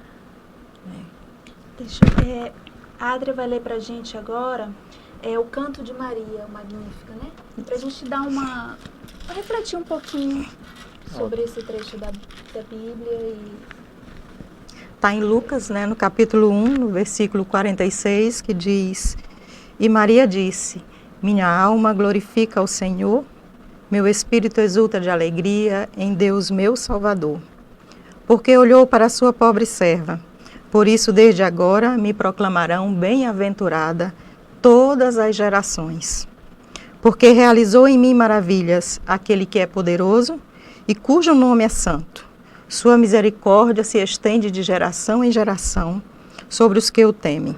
A Adria vai ler para a gente agora o Canto de Maria, o Magnífica, né? Para a gente dar refletir um pouquinho sobre esse trecho da Bíblia. Está em Lucas, né, no capítulo 1, no versículo 46, que diz: E Maria disse, minha alma glorifica ao Senhor, meu espírito exulta de alegria em Deus meu Salvador, porque olhou para a sua pobre serva. Por isso, desde agora, me proclamarão bem-aventurada todas as gerações. Porque realizou em mim maravilhas aquele que é poderoso e cujo nome é santo. Sua misericórdia se estende de geração em geração sobre os que o temem.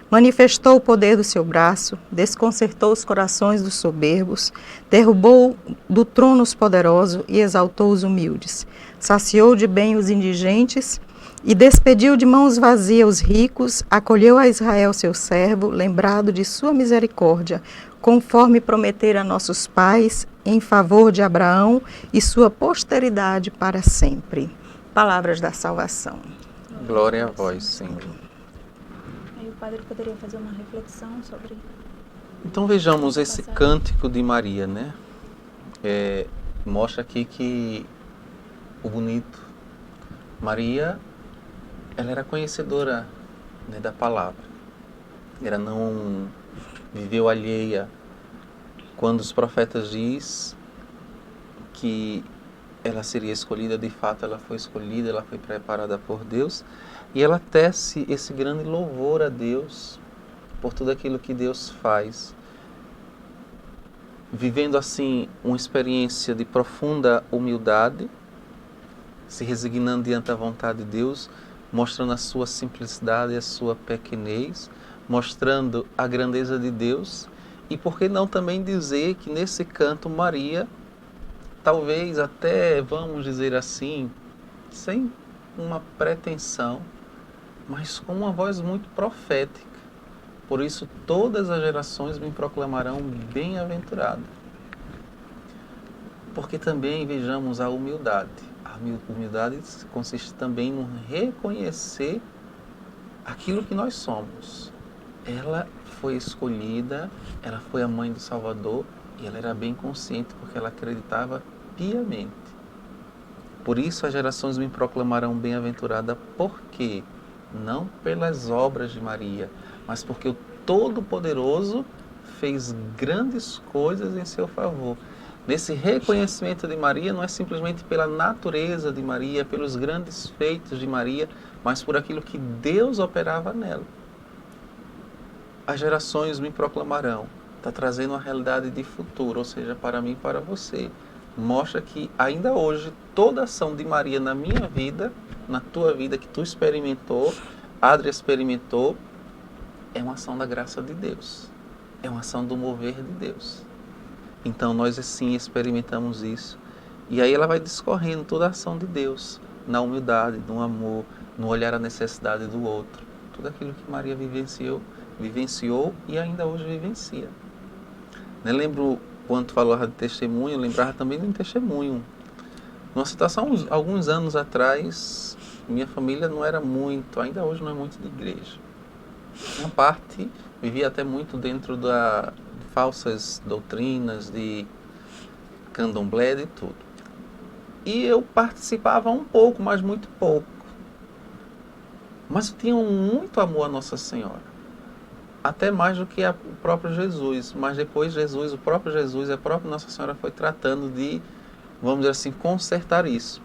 Manifestou o poder do seu braço, desconcertou os corações dos soberbos, derrubou do trono os poderosos e exaltou os humildes. Saciou de bem os indigentes e despediu de mãos vazias os ricos, acolheu a Israel seu servo, lembrado de sua misericórdia, conforme prometera a nossos pais, em favor de Abraão e sua posteridade para sempre. Palavras da salvação. Glória a vós, Senhor. Aí o padre poderia fazer uma reflexão sobre... Então vejamos esse cântico de Maria, né? Mostra aqui que o bonito, Maria, ela era conhecedora, né, da palavra. Ela não viveu alheia quando os profetas diz que ela seria escolhida, de fato ela foi escolhida, ela foi preparada por Deus, e ela tece esse grande louvor a Deus por tudo aquilo que Deus faz, vivendo assim uma experiência de profunda humildade, se resignando diante da vontade de Deus, mostrando a sua simplicidade e a sua pequenez, mostrando a grandeza de Deus. E por que não também dizer que nesse canto Maria, talvez até, vamos dizer assim, sem uma pretensão, mas com uma voz muito profética. Por isso todas as gerações me proclamarão bem-aventurada. Porque também vejamos a humildade. A humildade consiste também no reconhecer aquilo que nós somos. Ela foi escolhida, ela foi a mãe do Salvador e ela era bem consciente porque ela acreditava piamente. Por isso as gerações me proclamarão bem-aventurada, porque não pelas obras de Maria, mas porque o Todo-Poderoso fez grandes coisas em seu favor. Nesse reconhecimento de Maria, não é simplesmente pela natureza de Maria, pelos grandes feitos de Maria, mas por aquilo que Deus operava nela. As gerações me proclamarão. Está trazendo uma realidade de futuro, ou seja, para mim e para você. Mostra que ainda hoje, toda ação de Maria na minha vida, na tua vida, que tu experimentou, Adria experimentou, é uma ação da graça de Deus. É uma ação do mover de Deus. Então nós assim experimentamos isso. E aí ela vai discorrendo toda a ação de Deus, na humildade, no amor, no olhar a necessidade do outro. Tudo aquilo que Maria vivenciou e ainda hoje vivencia. Eu lembro, quando falava de testemunho, lembrava também de um testemunho. Numa situação, alguns anos atrás, minha família não era muito, ainda hoje não é muito de igreja. Uma parte vivia até muito dentro de falsas doutrinas, de candomblé, de tudo. E eu participava um pouco, mas muito pouco. Mas eu tinha muito amor a Nossa Senhora. Até mais do que o próprio Jesus. Mas depois Jesus, o próprio Jesus e a própria Nossa Senhora foi tratando de, vamos dizer assim, consertar isso.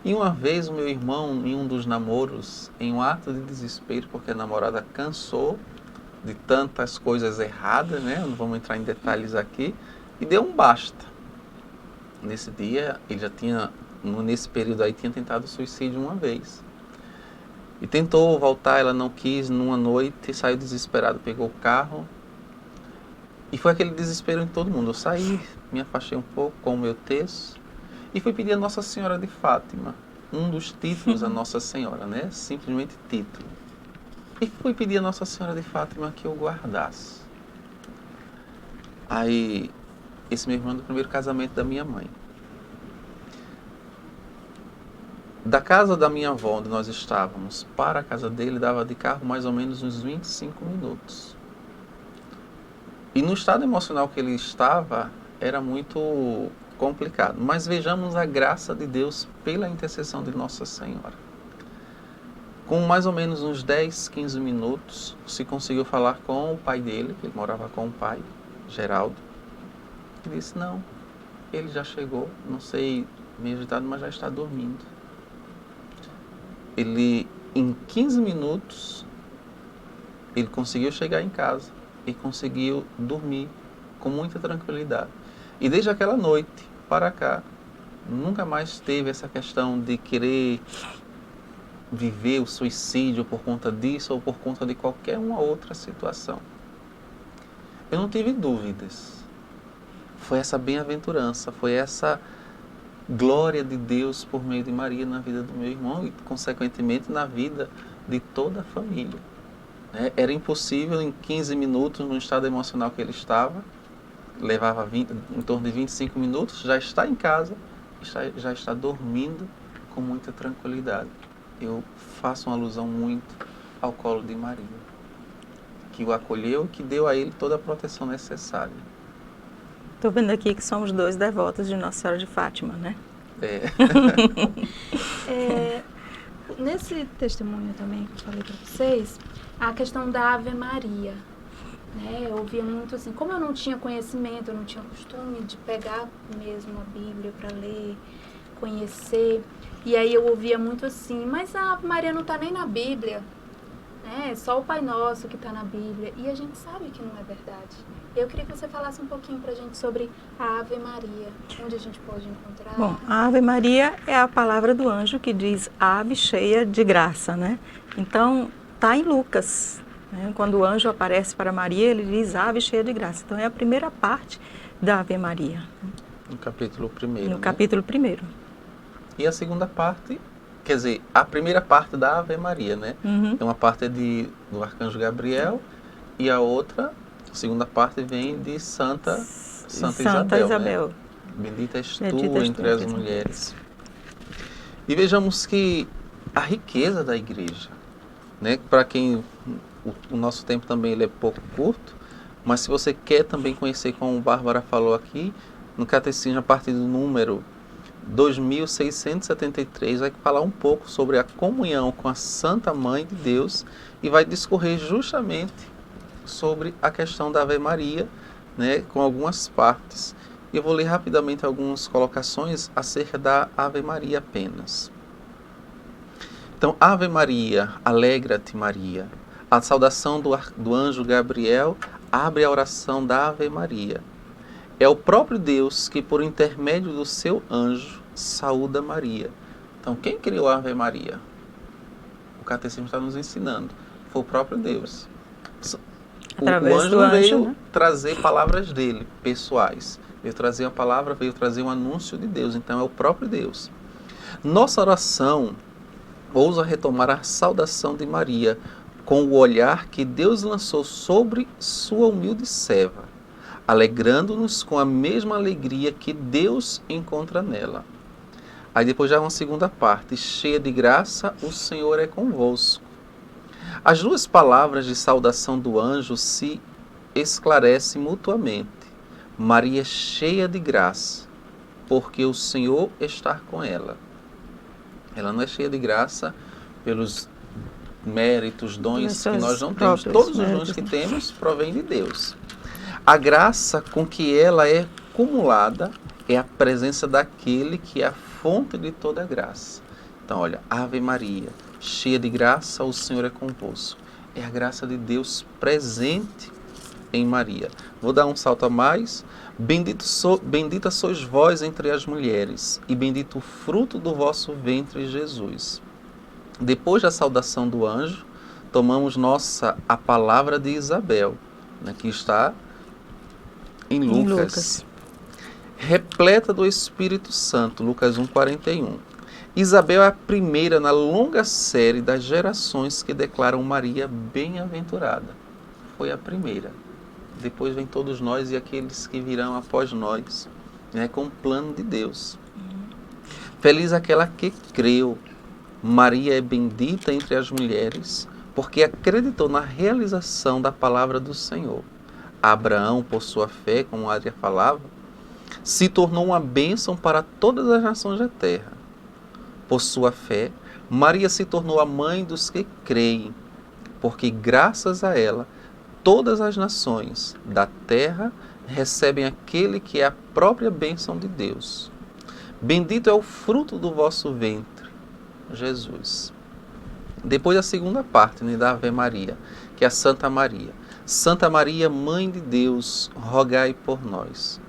E uma vez o meu irmão, em um dos namoros, em um ato de desespero, porque a namorada cansou de tantas coisas erradas, né? Não vamos entrar em detalhes aqui, e deu um basta. Nesse dia, ele já tinha, nesse período aí, tinha tentado suicídio uma vez. E tentou voltar, ela não quis, numa noite, saiu desesperado, pegou o carro, e foi aquele desespero em todo mundo. Eu saí, me afastei um pouco com o meu texto, e fui pedir a Nossa Senhora de Fátima, um dos títulos da Nossa Senhora, né? Simplesmente título. E fui pedir a Nossa Senhora de Fátima que eu guardasse. Aí, esse meu irmão do primeiro casamento da minha mãe. Da casa da minha avó, onde nós estávamos, para a casa dele, dava de carro mais ou menos uns 25 minutos. E no estado emocional que ele estava, era muito complicado. Mas vejamos a graça de Deus pela intercessão de Nossa Senhora. Com mais ou menos uns 10, 15 minutos, se conseguiu falar com o pai dele, que ele morava com o pai, Geraldo. Ele disse, não, ele já chegou, não sei, meio agitado, mas já está dormindo. Ele, em 15 minutos, ele conseguiu chegar em casa e conseguiu dormir com muita tranquilidade. E desde aquela noite para cá, nunca mais teve essa questão de querer viver o suicídio por conta disso ou por conta de qualquer uma outra situação. Eu não tive dúvidas. Foi essa bem-aventurança, foi essa glória de Deus por meio de Maria na vida do meu irmão e, consequentemente, na vida de toda a família. Era impossível, em 15 minutos, no estado emocional que ele estava, levava em torno de 25 minutos, já está em casa, já está dormindo com muita tranquilidade. Eu faço uma alusão muito ao colo de Maria, que o acolheu e que deu a ele toda a proteção necessária. Estou vendo aqui que somos 2 devotos de Nossa Senhora de Fátima, né? Nesse testemunho também que eu falei para vocês, a questão da Ave Maria. né? Eu ouvia muito assim, como eu não tinha conhecimento, eu não tinha costume de pegar mesmo a Bíblia para ler, conhecer, e aí eu ouvia muito assim, mas a Ave Maria não está nem na Bíblia, né? É só o Pai Nosso que está na Bíblia, e a gente sabe que não é verdade. Eu queria que você falasse um pouquinho para a gente sobre a Ave Maria, onde a gente pode encontrar. Bom, a Ave Maria é a palavra do anjo que diz ave cheia de graça, né? Então, está em Lucas, né? Quando o anjo aparece para Maria, ele diz ave cheia de graça. Então, é a primeira parte da Ave Maria. No capítulo 1º. No né? capítulo 1º. E a segunda parte, quer dizer, a primeira parte da Ave Maria, né? Uhum. Uma parte é do Arcanjo Gabriel e a outra, a segunda parte vem de Santa Isabel. Né? Bendita és tu entre as mulheres. E vejamos que a riqueza da igreja, né? Para quem o nosso tempo também ele é pouco curto, mas se você quer também conhecer, como a Bárbara falou aqui, no Catecismo, a partir do número 2673, vai falar um pouco sobre a comunhão com a Santa Mãe de Deus e vai discorrer justamente sobre a questão da Ave Maria, né, com algumas partes. Eu vou ler rapidamente algumas colocações acerca da Ave Maria apenas. Então, Ave Maria, alegra-te Maria. A saudação do anjo Gabriel abre a oração da Ave Maria. É o próprio Deus que, por intermédio do seu anjo, saúda Maria. Então, quem criou a Ave Maria? O Catecismo está nos ensinando. Foi o próprio Deus. O anjo não veio, né, trazer palavras dele, pessoais. Veio trazer a palavra, veio trazer um anúncio de Deus. Então, é o próprio Deus. Nossa oração ousa retomar a saudação de Maria com o olhar que Deus lançou sobre sua humilde serva, alegrando-nos com a mesma alegria que Deus encontra nela. Aí depois já uma segunda parte, cheia de graça, o Senhor é convosco. As duas palavras de saudação do anjo se esclarecem mutuamente. Maria cheia de graça, porque o Senhor está com ela. Ela não é cheia de graça pelos méritos, dons que nós não temos. Todos os dons que temos provêm de Deus. A graça com que ela é cumulada é a presença daquele que é a fonte de toda a graça. Então, olha, Ave Maria, cheia de graça, o Senhor é convosco. É a graça de Deus presente em Maria. Vou dar um salto a mais. Bendita sois vós entre as mulheres, e bendito o fruto do vosso ventre, Jesus. Depois da saudação do anjo, tomamos a palavra de Isabel, né, que está em Lucas. Repleta do Espírito Santo, Lucas 1,41. Isabel é a primeira na longa série das gerações que declaram Maria bem-aventurada. Foi a primeira. Depois vem todos nós e aqueles que virão após nós, né, com o plano de Deus. Feliz aquela que creu. Maria é bendita entre as mulheres, porque acreditou na realização da palavra do Senhor. Abraão, por sua fé, como a Adria falava, se tornou uma bênção para todas as nações da terra. Por sua fé, Maria se tornou a mãe dos que creem, porque graças a ela, todas as nações da terra recebem aquele que é a própria bênção de Deus. Bendito é o fruto do vosso ventre, Jesus. Depois a segunda parte, né, da Ave Maria, que é a Santa Maria. Santa Maria, Mãe de Deus, rogai por nós.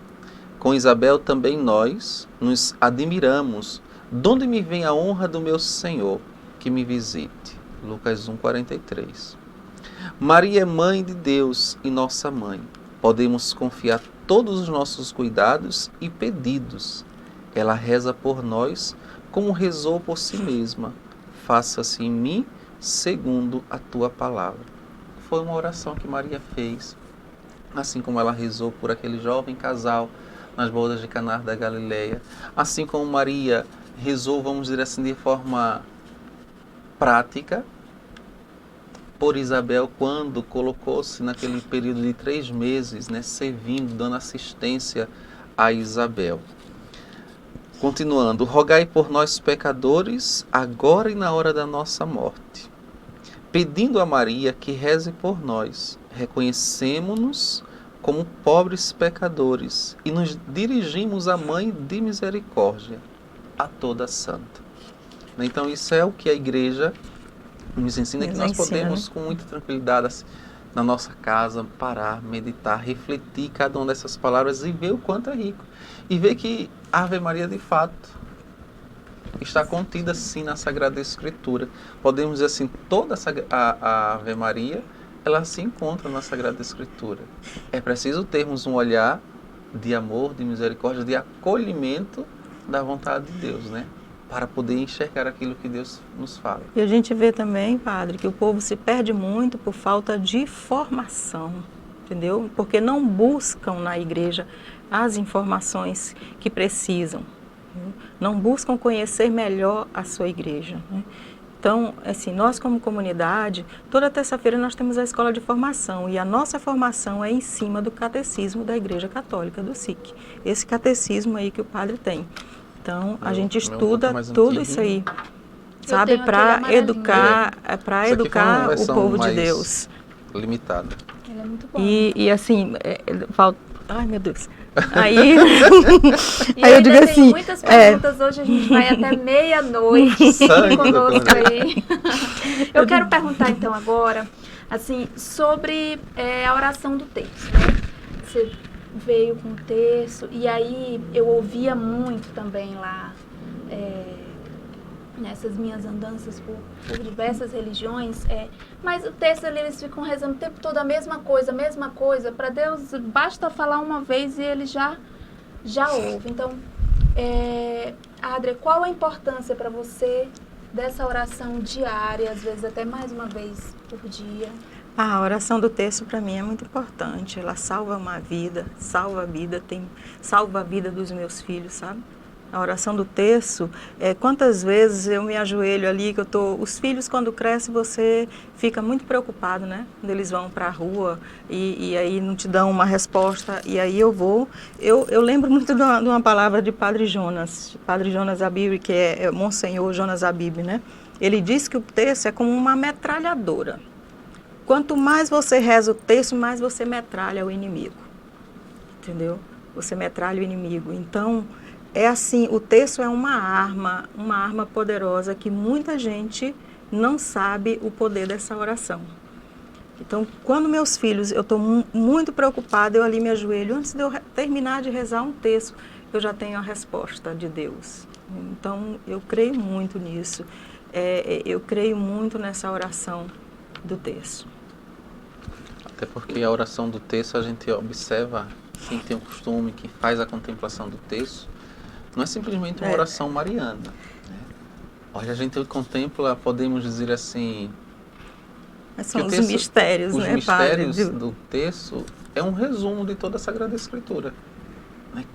Com Isabel também nós nos admiramos. Donde me vem a honra do meu Senhor, que me visite. Lucas 1,43. Maria é Mãe de Deus e nossa Mãe. Podemos confiar todos os nossos cuidados e pedidos. Ela reza por nós como rezou por si mesma. Faça-se em mim segundo a tua palavra. Foi uma oração que Maria fez, assim como ela rezou por aquele jovem casal nas bodas de Caná da Galileia. Assim como Maria rezou, vamos dizer assim, de forma prática, por Isabel, quando colocou-se naquele período de 3 meses, né, servindo, dando assistência a Isabel. Continuando, rogai por nós pecadores, agora e na hora da nossa morte. pedindo a Maria que reze por nós, reconhecemos-nos como pobres pecadores e nos dirigimos à Mãe de Misericórdia, a toda santa. Então isso é o que a igreja nos ensina, que nós podemos com muita tranquilidade assim, na nossa casa parar, meditar, refletir cada uma dessas palavras e ver o quanto é rico. E ver que a Ave Maria de fato está contida sim na Sagrada Escritura. Podemos dizer assim, toda a Ave Maria, ela se encontra na Sagrada Escritura. É preciso termos um olhar de amor, de misericórdia, de acolhimento da vontade de Deus, né? Para poder enxergar aquilo que Deus nos fala. E a gente vê também, padre, que o povo se perde muito por falta de formação, entendeu? Porque não buscam na igreja as informações que precisam, né? Não buscam conhecer melhor a sua igreja, né? Então, assim, nós como comunidade, toda terça-feira nós temos a escola de formação e a nossa formação é em cima do catecismo da Igreja Católica, do SIC. Esse catecismo aí que o padre tem. Então, a gente estuda tudo isso aí, sabe, para educar o povo de Deus. Limitada. Ele é muito bom. E assim, falta... Ai, meu Deus. Aí eu digo assim... muitas perguntas, hoje a gente vai até meia-noite conosco aí. Eu quero perguntar então agora, assim, sobre a oração do texto, né? Você veio com o texto, e aí eu ouvia muito também lá, nessas minhas andanças por diversas religiões, mas o texto ali, eles ficam rezando o tempo todo a mesma coisa, para Deus basta falar uma vez e ele já ouve. Então, Adria, qual a importância para você dessa oração diária, às vezes até mais uma vez por dia? A oração do texto para mim é muito importante, ela salva uma vida, salva a vida dos meus filhos, sabe? A oração do terço, quantas vezes eu me ajoelho ali, que os filhos quando crescem você fica muito preocupado, né? Quando eles vão para a rua e aí não te dão uma resposta, e aí eu lembro muito de uma palavra de Padre Jonas Abib, que é Monsenhor Jonas Abib, né? Ele diz que o terço é como uma metralhadora. Quanto mais você reza o terço, mais você metralha o inimigo, entendeu? Você metralha o inimigo, então... É assim, o terço é uma arma poderosa que muita gente não sabe o poder dessa oração. Então, quando meus filhos, eu estou muito preocupada, eu ali me ajoelho, antes de eu terminar de rezar um terço, eu já tenho a resposta de Deus. Então, eu creio muito nisso, eu creio muito nessa oração do terço. Até porque a oração do terço, a gente observa, quem tem o costume, que faz a contemplação do terço, não é simplesmente uma oração mariana, né? Olha, a gente contempla, podemos dizer assim... São os mistérios, né, padre? Os mistérios do terço é um resumo de toda a Sagrada Escritura.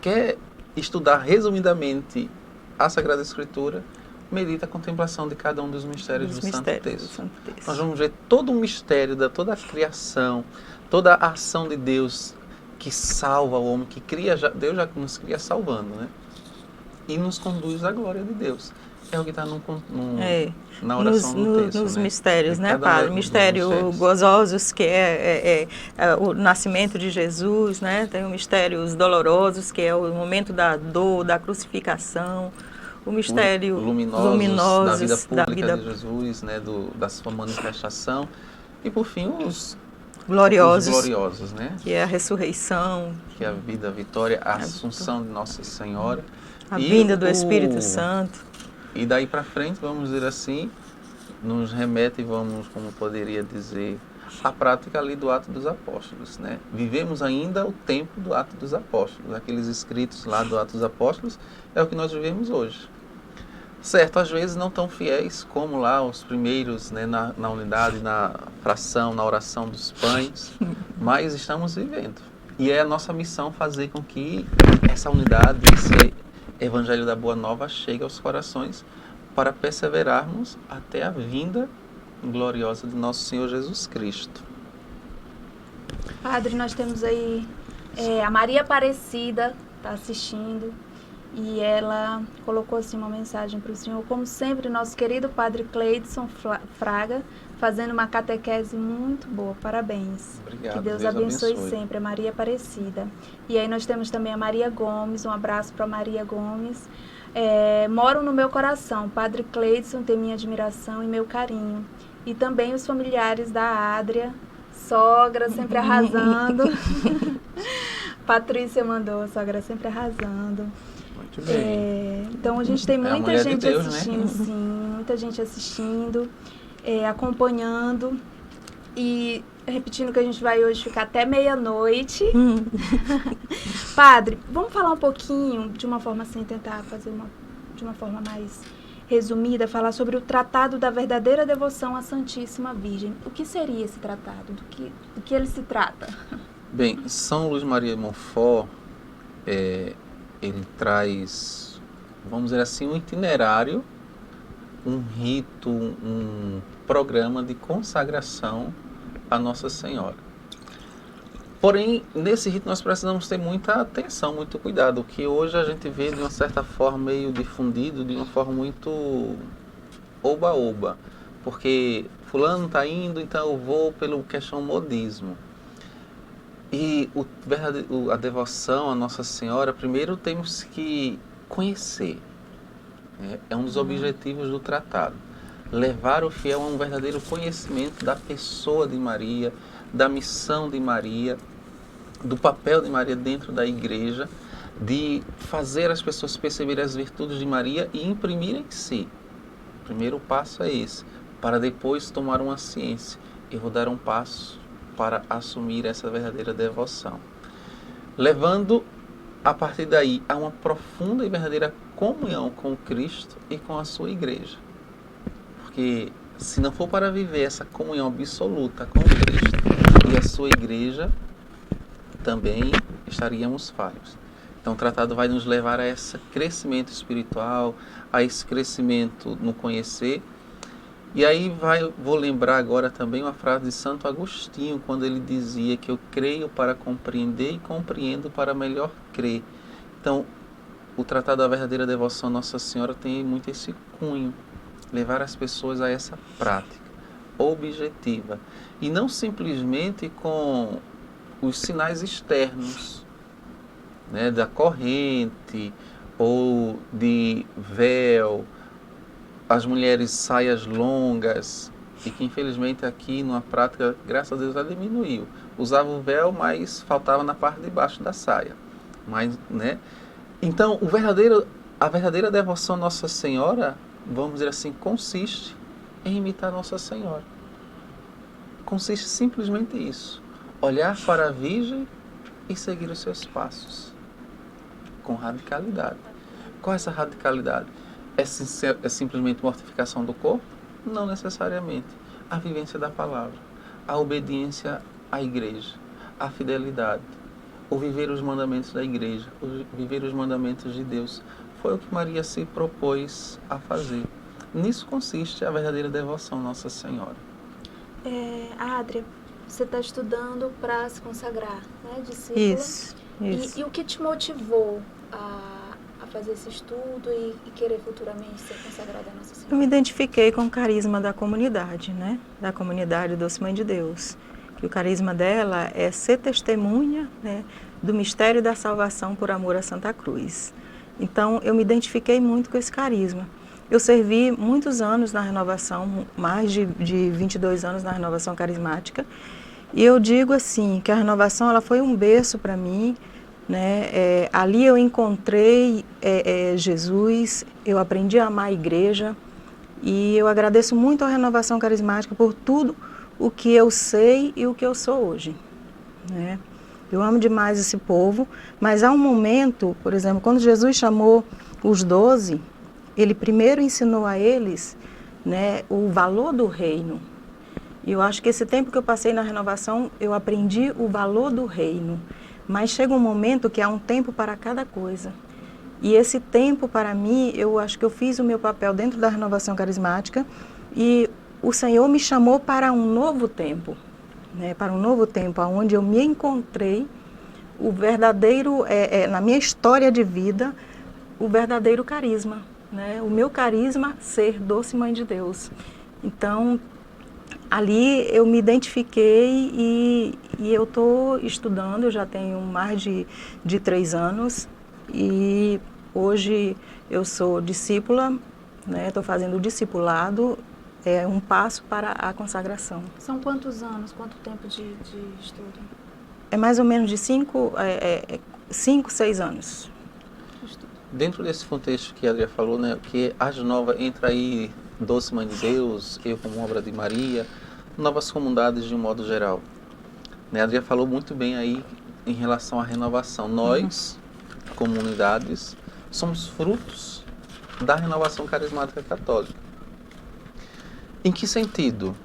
Quer estudar resumidamente a Sagrada Escritura, medita a contemplação de cada um dos mistérios do Santo Terço. Nós vamos ver todo o mistério, toda a criação, toda a ação de Deus que salva o homem, que cria, Deus já nos cria salvando, né? E nos conduz à glória de Deus. É o que está na oração do texto. Nos mistérios, né, padre? Mistério gozosos, que é o nascimento de Jesus, né? Tem o mistérios dolorosos, que é o momento da dor, da crucificação. O mistério luminosos da vida pública de Jesus, né? Da sua manifestação. E, por fim, os gloriosos, né? Que é a ressurreição. Que é a vida, a vitória, a assunção de Nossa Senhora. A vinda do Espírito Santo. E daí para frente, vamos dizer assim, nos remete, como poderia dizer, à prática ali do Ato dos Apóstolos, né? Vivemos ainda o tempo do Ato dos Apóstolos. Aqueles escritos lá do Ato dos Apóstolos é o que nós vivemos hoje. Certo, às vezes não tão fiéis como lá os primeiros, né, na unidade, na fração, na oração dos pães, mas estamos vivendo. E é a nossa missão fazer com que essa unidade, esse Evangelho da Boa Nova chegue aos corações para perseverarmos até a vinda gloriosa de nosso Senhor Jesus Cristo. Padre, nós temos aí a Maria Aparecida, está assistindo, e ela colocou assim uma mensagem para o senhor, como sempre, nosso querido padre Cleidson Fraga, fazendo uma catequese muito boa, parabéns. Obrigado, Que Deus abençoe sempre, a Maria Aparecida. E aí nós temos também a Maria Gomes, um abraço para Maria Gomes. Moram no meu coração, Padre Cleidson tem minha admiração e meu carinho. E também os familiares da Adria, sogra sempre arrasando. Patrícia mandou, sogra sempre arrasando. Muito bem. Então a gente tem É a muita mulher de gente Deus, assistindo, né? sim, muita gente assistindo, acompanhando. E repetindo que a gente vai hoje ficar até meia-noite. Padre, vamos falar um pouquinho, de uma forma assim, tentar fazer de uma forma mais resumida, falar sobre o Tratado da Verdadeira Devoção à Santíssima Virgem. O que seria esse tratado? Do que ele se trata? Bem, São Luís Maria Montfort, ele traz, vamos dizer assim, um itinerário, um rito, um programa de consagração a Nossa Senhora. Porém, nesse rito nós precisamos ter muita atenção, muito cuidado, que hoje a gente vê de uma certa forma meio difundido, de uma forma muito oba-oba, porque fulano está indo, então eu vou pelo questão modismo. E a devoção a Nossa Senhora, primeiro temos que conhecer. É um dos objetivos do tratado. Levar o fiel a um verdadeiro conhecimento da pessoa de Maria, da missão de Maria, do papel de Maria dentro da igreja, de fazer as pessoas perceberem as virtudes de Maria e imprimir em si. O primeiro passo é esse, para depois tomar uma ciência. Eu vou dar um passo para assumir essa verdadeira devoção. Levando, a partir daí, a uma profunda e verdadeira comunhão com Cristo e com a sua igreja. Porque se não for para viver essa comunhão absoluta com Cristo e a sua igreja, também estaríamos falhos. Então o tratado vai nos levar a esse crescimento espiritual, a esse crescimento no conhecer. E aí vou lembrar agora também uma frase de Santo Agostinho, quando ele dizia que eu creio para compreender e compreendo para melhor crer. Então, o Tratado da Verdadeira Devoção a Nossa Senhora tem muito esse cunho, levar as pessoas a essa prática objetiva. E não simplesmente com os sinais externos, né, da corrente ou de véu, as mulheres saias longas, e que infelizmente aqui numa prática, graças a Deus, ela diminuiu. Usava o véu, mas faltava na parte de baixo da saia. Mas, né? Então, a verdadeira devoção a Nossa Senhora, vamos dizer assim, consiste em imitar Nossa Senhora. Consiste simplesmente isso. Olhar para a Virgem e seguir os seus passos. Com radicalidade. Qual é essa radicalidade? É simplesmente mortificação do corpo? Não necessariamente. A vivência da palavra, a obediência à igreja, a fidelidade, o viver os mandamentos da igreja, o viver os mandamentos de Deus. Foi o que Maria se propôs a fazer. Nisso consiste a verdadeira devoção a Nossa Senhora. Adria, você está estudando para se consagrar, né, discípula? Isso. E o que te motivou a fazer esse estudo e querer futuramente ser consagrada a Nossa Senhora? Eu me identifiquei com o carisma da comunidade, né? Da comunidade Doce Mãe de Deus. Que o carisma dela é ser testemunha, né, do mistério da salvação por amor a Santa Cruz. Então, eu me identifiquei muito com esse carisma. Eu servi muitos anos na renovação, mais de 22 anos na renovação carismática. E eu digo assim, que a renovação ela foi um berço para mim, né? Ali eu encontrei Jesus, eu aprendi a amar a igreja e eu agradeço muito à renovação carismática por tudo o que eu sei e o que eu sou hoje, né? Eu amo demais esse povo, mas há um momento, por exemplo, quando Jesus chamou os 12, ele primeiro ensinou a eles, né, o valor do reino. E eu acho que esse tempo que eu passei na renovação, eu aprendi o valor do reino. Mas chega um momento que há um tempo para cada coisa. E esse tempo, para mim, eu acho que eu fiz o meu papel dentro da renovação carismática e o Senhor me chamou para um novo tempo, né? Para um novo tempo, onde eu me encontrei o verdadeiro, na minha história de vida, o verdadeiro carisma, né? O meu carisma ser doce mãe de Deus. Então, ali eu me identifiquei e eu estou estudando, eu já tenho mais de 3 anos e hoje eu sou discípula, né? Estou fazendo o discipulado, é um passo para a consagração. São quantos anos, quanto tempo de estudo? É mais ou menos de 5, 6 anos. Dentro desse contexto que a Adria falou, né, que as novas, entra aí Doce Mãe de Deus, Eu como Obra de Maria, novas comunidades de um modo geral. Né, a Adria falou muito bem aí em relação à renovação. Nós, comunidades, somos frutos da renovação carismática católica. Em que sentido?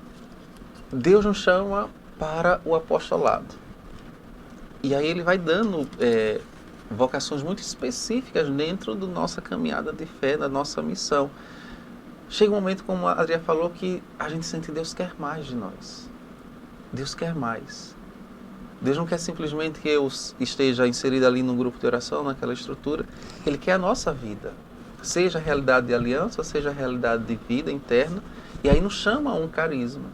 Deus nos chama para o apostolado. E aí ele vai dando vocações muito específicas dentro da nossa caminhada de fé, da nossa missão. Chega um momento, como a Adria falou, que a gente sente que Deus quer mais de nós. Deus quer mais. Deus não quer simplesmente que eu esteja inserido ali no grupo de oração, naquela estrutura. Ele quer a nossa vida. Seja a realidade de aliança, seja a realidade de vida interna. E aí nos chama a um carisma,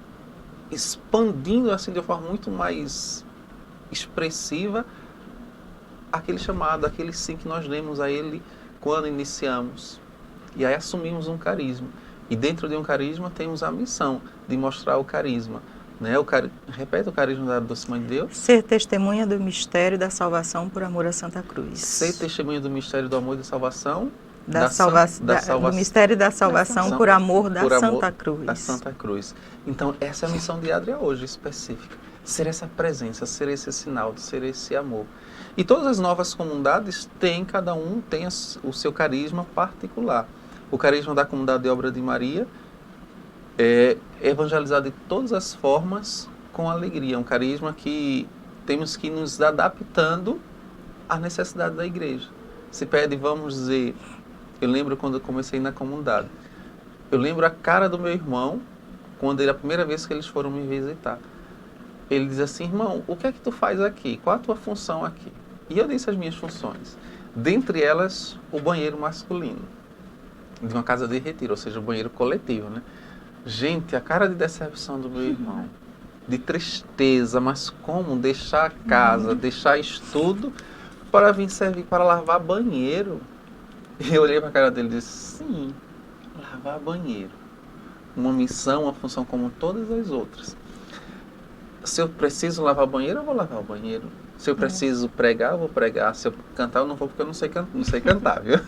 expandindo assim de uma forma muito mais expressiva aquele chamado, aquele sim que nós demos a ele quando iniciamos. E aí assumimos um carisma. E dentro de um carisma temos a missão de mostrar o carisma. Né? Repete o carisma da Doce Mãe de Deus. Ser testemunha do mistério da salvação por amor a Santa Cruz. Ser testemunha do mistério do amor e da salvação. Do mistério da salvação por amor da Santa Cruz. Da Santa Cruz. Então, essa é a missão de Adria hoje, específica. Ser essa presença, ser esse sinal, ser esse amor. E todas as novas comunidades têm, cada um tem o seu carisma particular. O carisma da comunidade de Obra de Maria é evangelizar de todas as formas com alegria. Um carisma que temos que nos adaptando à necessidade da igreja. Se pede, vamos dizer... Eu lembro quando eu comecei na comunidade. Eu lembro a cara do meu irmão, quando a primeira vez que eles foram me visitar. Ele diz assim, irmão, o que é que tu faz aqui? Qual a tua função aqui? E eu disse as minhas funções. Dentre elas, o banheiro masculino. De uma casa de retiro, ou seja, o banheiro coletivo, né? Gente, a cara de decepção do meu irmão. De tristeza, mas como deixar a casa, deixar estudo para vir servir para lavar banheiro? E eu olhei para a cara dele e disse, sim, lavar banheiro. Uma missão, uma função como todas as outras. Se eu preciso lavar banheiro, eu vou lavar o banheiro. Se eu preciso pregar, eu vou pregar. Se eu cantar, eu não vou porque eu não sei cantar, viu?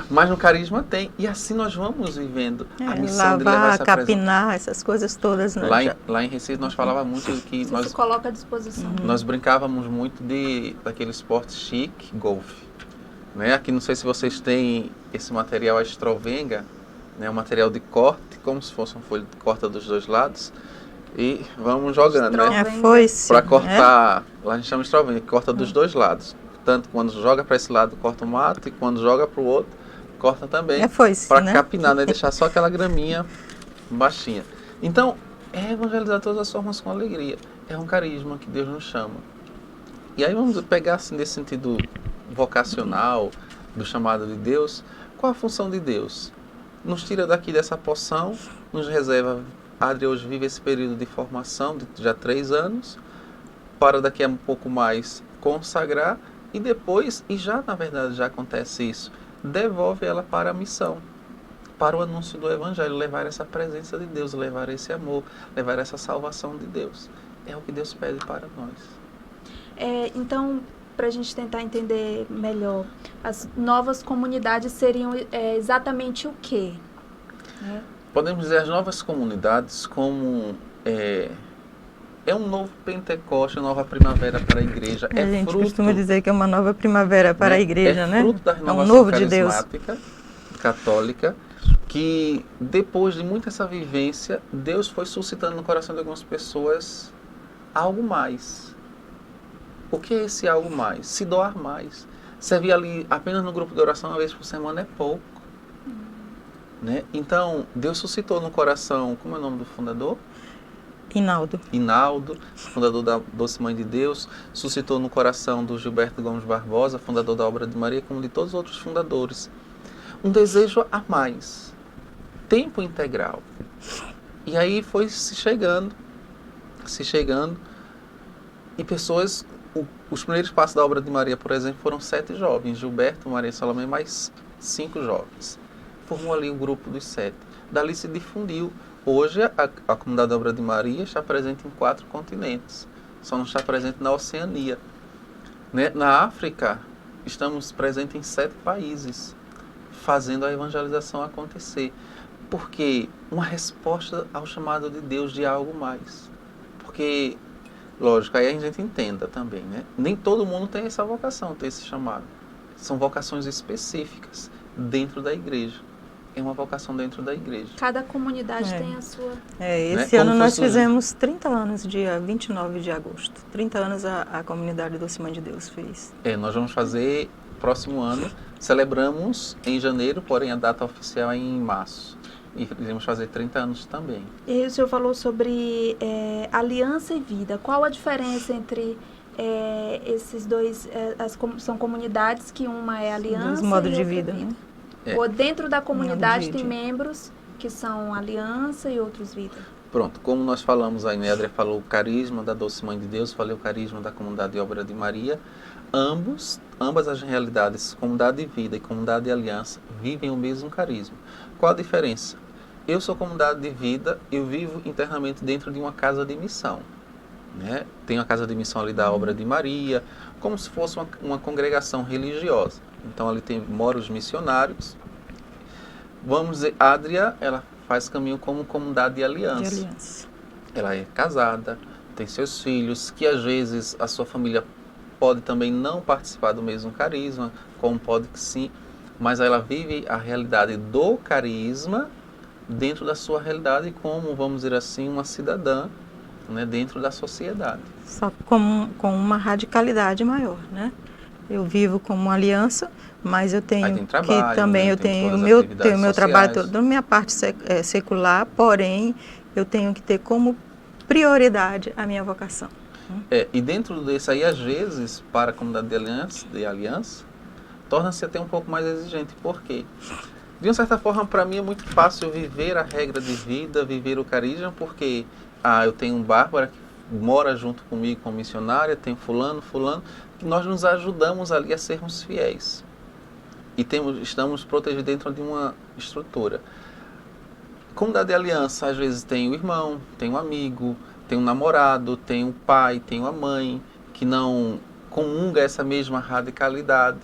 Mas no carisma tem. E assim nós vamos vivendo a missão de levar essa capinar, essas coisas todas. Né? Lá em Recife nós falávamos muito que Você se coloca à disposição. Nós brincávamos muito daquele esporte chique, golfe. Né? Aqui não sei se vocês têm esse material, a estrovenga, né? Um material de corte, como se fosse uma folha de corta dos dois lados. E vamos jogando, né? Para cortar, lá a gente chama de estrovenga, que corta dos dois lados. Tanto quando joga para esse lado, corta o mato, e quando joga para o outro, corta também. Para capinar, né? Deixar só aquela graminha baixinha. Então, é evangelizar todas as formas com alegria. É um carisma que Deus nos chama. E aí vamos pegar assim, nesse sentido vocacional, do chamado de Deus. Qual a função de Deus? Nos tira daqui dessa poção, nos reserva. A Adria hoje vive esse período de formação de já 3 anos, para daqui a um pouco mais consagrar e depois, e já na verdade já acontece isso, devolve ela para a missão, para o anúncio do Evangelho, levar essa presença de Deus, levar esse amor, levar essa salvação de Deus. É o que Deus pede para nós. Então, para a gente tentar entender melhor, as novas comunidades seriam exatamente o quê? Podemos dizer as novas comunidades como é um novo Pentecoste, uma nova primavera para a igreja. A gente costuma dizer que é uma nova primavera para a igreja, né? É fruto da renovação novo de Deus católica, que depois de muita essa vivência, Deus foi suscitando no coração de algumas pessoas algo mais. O que é esse algo mais? Se doar mais. Servir ali apenas no grupo de oração uma vez por semana é pouco. Né? Então, Deus suscitou no coração, como é o nome do fundador? Hinaldo, fundador da Doce Mãe de Deus, suscitou no coração do Gilberto Gomes Barbosa, fundador da Obra de Maria, como de todos os outros fundadores, um desejo a mais, tempo integral. E aí foi se chegando, e pessoas, os primeiros passos da obra de Maria, por exemplo, foram 7 jovens, Gilberto, Maria Salomé, mais 5 jovens. Formou ali o grupo dos 7. Dali se difundiu. Hoje a comunidade da obra de Maria está presente em 4 continentes, só não está presente na Oceania. Né? Na África, estamos presentes em 7 países, fazendo a evangelização acontecer. Porque uma resposta ao chamado de Deus de algo mais. Porque, lógico, aí a gente entenda também, né? Nem todo mundo tem essa vocação, tem esse chamado. São vocações específicas dentro da igreja. É uma vocação dentro da igreja. Cada comunidade tem a sua... Esse ano nós fizemos 30 anos, dia 29 de agosto. 30 anos a comunidade Doce Mãe de Deus fez. Nós vamos fazer, próximo ano, celebramos em janeiro, porém a data oficial é em março. E iremos fazer 30 anos também. E o senhor falou sobre aliança e vida. Qual a diferença entre esses dois? São comunidades que uma é aliança modos e de outra vida, vida. né? Ou dentro da comunidade tem membros que são aliança e outros vida. Pronto, como nós falamos aí, né? Adria falou o carisma da Doce Mãe de Deus, falei o carisma da Comunidade de Obra de Maria. Ambas as realidades, comunidade de vida e comunidade de aliança, vivem o mesmo carisma. Qual a diferença? Eu sou comunidade de vida, eu vivo internamente dentro de uma casa de missão. Né? Tenho a casa de missão ali da Obra de Maria, como se fosse uma congregação religiosa. Então ali moram os missionários. Vamos dizer, Adria, ela faz caminho como comunidade de aliança. Ela é casada, tem seus filhos, que às vezes a sua família pode também não participar do mesmo carisma, como pode que sim, mas ela vive a realidade do carisma dentro da sua realidade como, vamos dizer assim, uma cidadã, né, dentro da sociedade. Só com uma radicalidade maior, né? Eu vivo como uma aliança, mas eu tenho trabalho, que também né? Eu tenho o meu trabalho, toda a minha parte secular, porém eu tenho que ter como prioridade a minha vocação. E dentro desse aí, às vezes, para a comunidade de aliança, torna-se até um pouco mais exigente. Por quê? De uma certa forma, para mim é muito fácil viver a regra de vida, viver o carisma, porque eu tenho Bárbara que mora junto comigo como missionária, tem fulano, que nós nos ajudamos ali a sermos fiéis. E estamos protegidos dentro de uma estrutura. Comunidade de aliança, às vezes tem o irmão, tem um amigo, tem um namorado, tem um pai, tem uma mãe, que não comunga essa mesma radicalidade.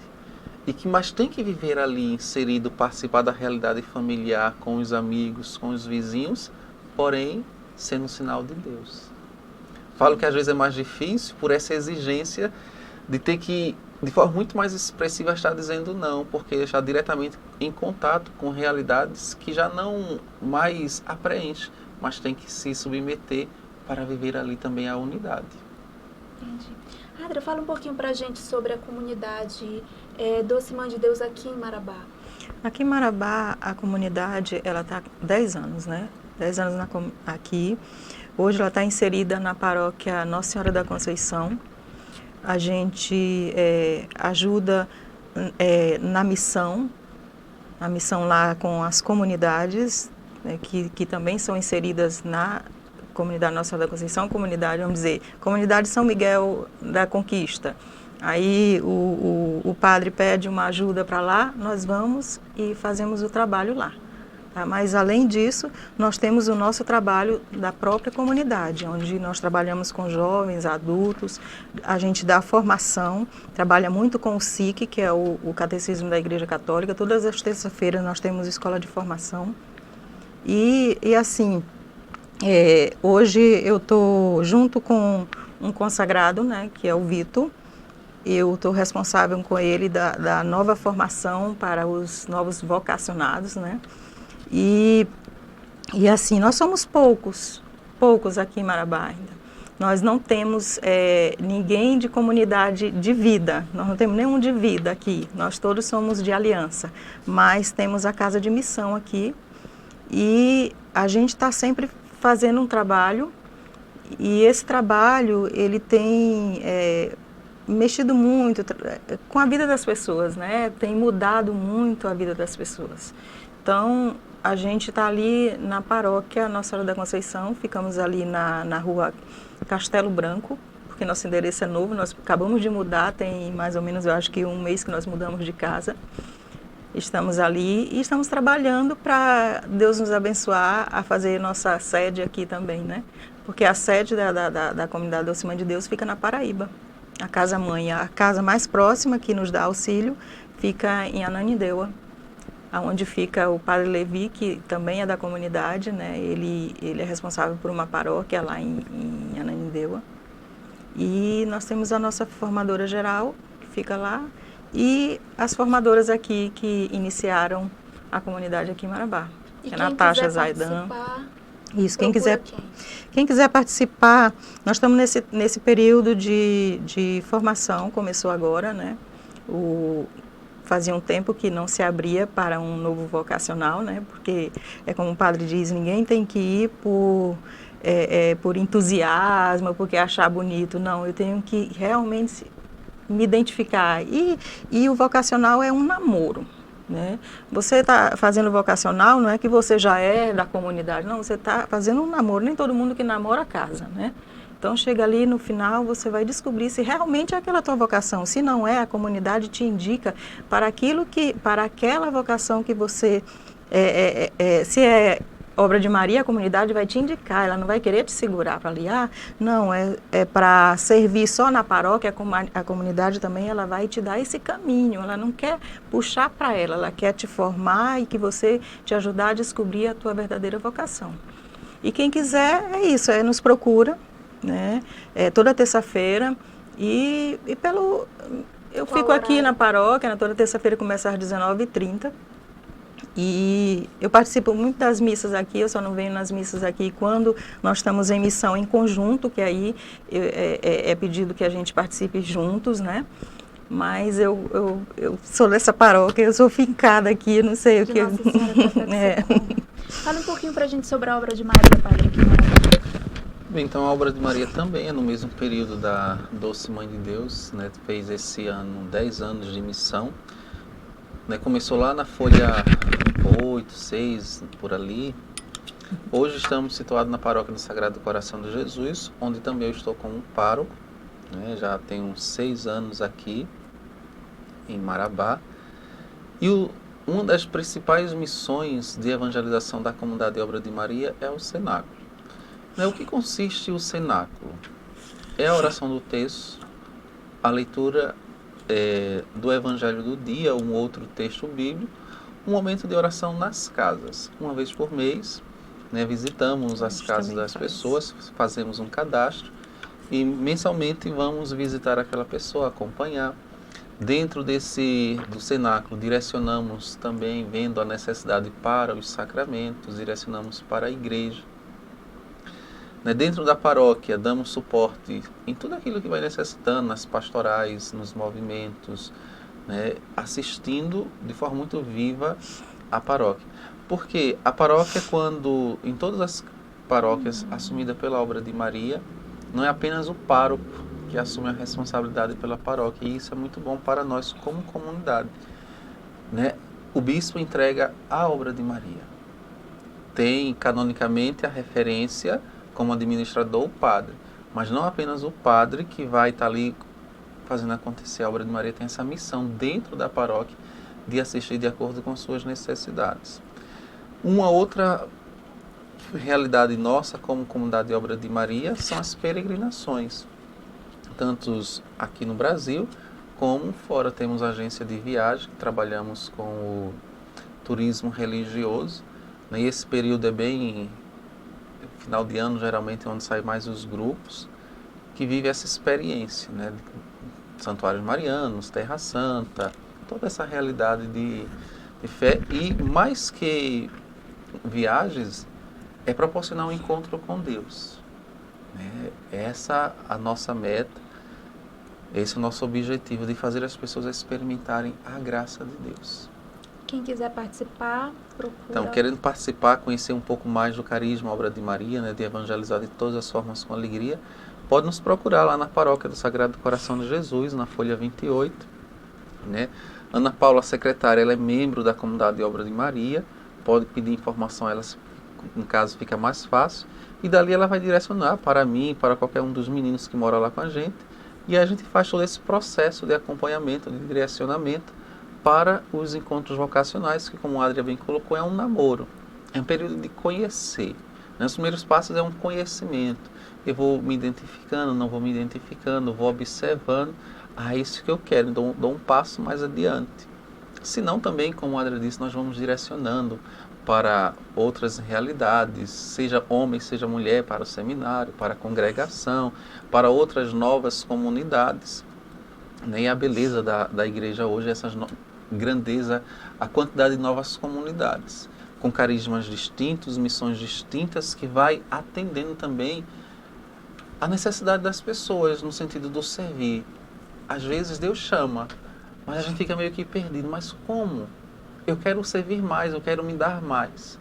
Mas tem que viver ali inserido, participar da realidade familiar com os amigos, com os vizinhos, porém sendo um sinal de Deus. Falo que às vezes é mais difícil por essa exigência de ter que, de forma muito mais expressiva, estar dizendo não, porque está diretamente em contato com realidades que já não mais apreende, mas tem que se submeter para viver ali também a unidade. Entendi. Adria, fala um pouquinho para a gente sobre a comunidade Doce Mãe de Deus aqui em Marabá. Aqui em Marabá, a comunidade, ela está há 10 anos, né? 10 anos aqui. Hoje ela está inserida na paróquia Nossa Senhora da Conceição. A gente ajuda na missão lá com as comunidades, né, que também são inseridas na comunidade Nossa Senhora da Conceição, comunidade São Miguel da Conquista. Aí o padre pede uma ajuda para lá, nós vamos e fazemos o trabalho lá. Tá? Mas, além disso, nós temos o nosso trabalho da própria comunidade, onde nós trabalhamos com jovens, adultos, a gente dá formação, trabalha muito com o SIC, que é o Catecismo da Igreja Católica. Todas as terças-feiras nós temos escola de formação. E assim, hoje eu estou junto com um consagrado, né, que é o Vitor. Eu estou responsável com ele da nova formação para os novos vocacionados, né? E assim, nós somos poucos aqui em Marabá ainda. Nós não temos ninguém de comunidade de vida, nós não temos nenhum de vida aqui, nós todos somos de aliança, mas temos a casa de missão aqui e a gente está sempre fazendo um trabalho e esse trabalho, ele tem mexido muito com a vida das pessoas, né? Tem mudado muito a vida das pessoas. Então, a gente está ali na paróquia Nossa Senhora da Conceição, ficamos ali na rua Castelo Branco, porque nosso endereço é novo, nós acabamos de mudar, tem mais ou menos, eu acho que um mês que nós mudamos de casa. Estamos ali e estamos trabalhando para Deus nos abençoar a fazer nossa sede aqui também, né? Porque a sede da comunidade Doce Mãe de Deus fica na Paraíba. A casa mãe, a casa mais próxima que nos dá auxílio, fica em Ananindeua, onde fica o Padre Levi, que também é da comunidade, né? Ele é responsável por uma paróquia lá em Ananindeua. E nós temos a nossa formadora geral, que fica lá, e as formadoras aqui que iniciaram a comunidade aqui em Marabá, que é Natasha Zaidan. Isso, quem quiser participar, nós estamos nesse período de formação, começou agora, né? Fazia um tempo que não se abria para um novo vocacional, né? Porque, como o padre diz, ninguém tem que ir por entusiasmo, porque achar bonito. Não, eu tenho que realmente me identificar. E o vocacional é um namoro, né? Você está fazendo vocacional, não é que você já é da comunidade, não, você está fazendo um namoro. Nem todo mundo que namora casa, né? Então chega ali no final, você vai descobrir se realmente é aquela tua vocação. Se não é, a comunidade te indica para aquela vocação que você se é obra de Maria, a comunidade vai te indicar, ela não vai querer te segurar para ali, não, é para servir só na paróquia, a comunidade também ela vai te dar esse caminho, ela não quer puxar para ela quer te formar e que você te ajudar a descobrir a tua verdadeira vocação. E quem quiser, é isso, nos procura, né, toda terça-feira, eu fico aqui na paróquia, toda terça-feira começa às 19h30, e eu participo muito das missas aqui, eu só não venho nas missas aqui quando nós estamos em missão em conjunto, que aí é pedido que a gente participe juntos, né? Mas eu sou dessa paróquia, eu sou fincada aqui, não sei o que... Nossa Senhora Fala um pouquinho pra gente sobre a obra de Maria, Padre, aqui em Marabá. Bem, então a obra de Maria também é no mesmo período da Doce Mãe de Deus, né? Fez esse ano 10 anos de missão. Né, começou lá na folha 8, 6, por ali. Hoje estamos situados na paróquia do Sagrado Coração de Jesus, onde também eu estou como pároco. Né, já tenho uns 6 anos aqui em Marabá. E uma das principais missões de evangelização da comunidade de Obra de Maria é o cenáculo. Né, o que consiste o cenáculo? É a oração do texto, a leitura do Evangelho do dia, um outro texto bíblico, um momento de oração nas casas. Uma vez por mês, né, visitamos as casas das pessoas, fazemos um cadastro e mensalmente vamos visitar aquela pessoa, acompanhar. Dentro do cenáculo, direcionamos também, vendo a necessidade para os sacramentos, direcionamos para a igreja. Dentro da paróquia, damos suporte em tudo aquilo que vai necessitando, nas pastorais, nos movimentos, né, assistindo de forma muito viva a paróquia. Porque a paróquia, quando em todas as paróquias assumidas pela Obra de Maria, não é apenas o pároco que assume a responsabilidade pela paróquia, e isso é muito bom para nós como comunidade. Né? O bispo entrega a Obra de Maria. Tem, canonicamente, a referência como administrador o padre, mas não apenas o padre que vai estar ali fazendo acontecer. A Obra de Maria tem essa missão dentro da paróquia de assistir de acordo com suas necessidades. Uma outra realidade nossa como comunidade de Obra de Maria são as peregrinações, tanto aqui no Brasil como fora. Temos agência de viagem, trabalhamos com o turismo religioso, né? E esse período é bem final de ano, geralmente, onde saem mais os grupos que vivem essa experiência, né? Santuários marianos, Terra Santa, toda essa realidade de fé. E mais que viagens, é proporcionar um encontro com Deus. Né? Essa a nossa meta, esse é o nosso objetivo, de fazer as pessoas experimentarem a graça de Deus. Quem quiser participar, procura. Então, querendo participar, conhecer um pouco mais do carisma, Obra de Maria, né, de evangelizar de todas as formas com alegria, pode nos procurar lá na Paróquia do Sagrado Coração de Jesus, na folha 28, né? Ana Paula, a secretária, ela é membro da Comunidade de Obra de Maria, pode pedir informação, ela, no caso, fica mais fácil, e dali ela vai direcionar para mim, para qualquer um dos meninos que mora lá com a gente, e a gente faz todo esse processo de acompanhamento, de direcionamento para os encontros vocacionais, que, como a Adria bem colocou, é um namoro, é um período de conhecer. Os primeiros passos é um conhecimento. Eu vou me identificando, não vou me identificando, vou observando, é isso que eu quero, dou um passo mais adiante. Se não, também, como a Adria disse, nós vamos direcionando para outras realidades, seja homem, seja mulher, para o seminário, para a congregação, para outras novas comunidades. E a beleza da igreja hoje é essa grandeza, a quantidade de novas comunidades, com carismas distintos, missões distintas, que vai atendendo também a necessidade das pessoas, no sentido do servir. Às vezes Deus chama, mas a gente fica meio que perdido. Mas como? Eu quero servir mais, eu quero me dar mais.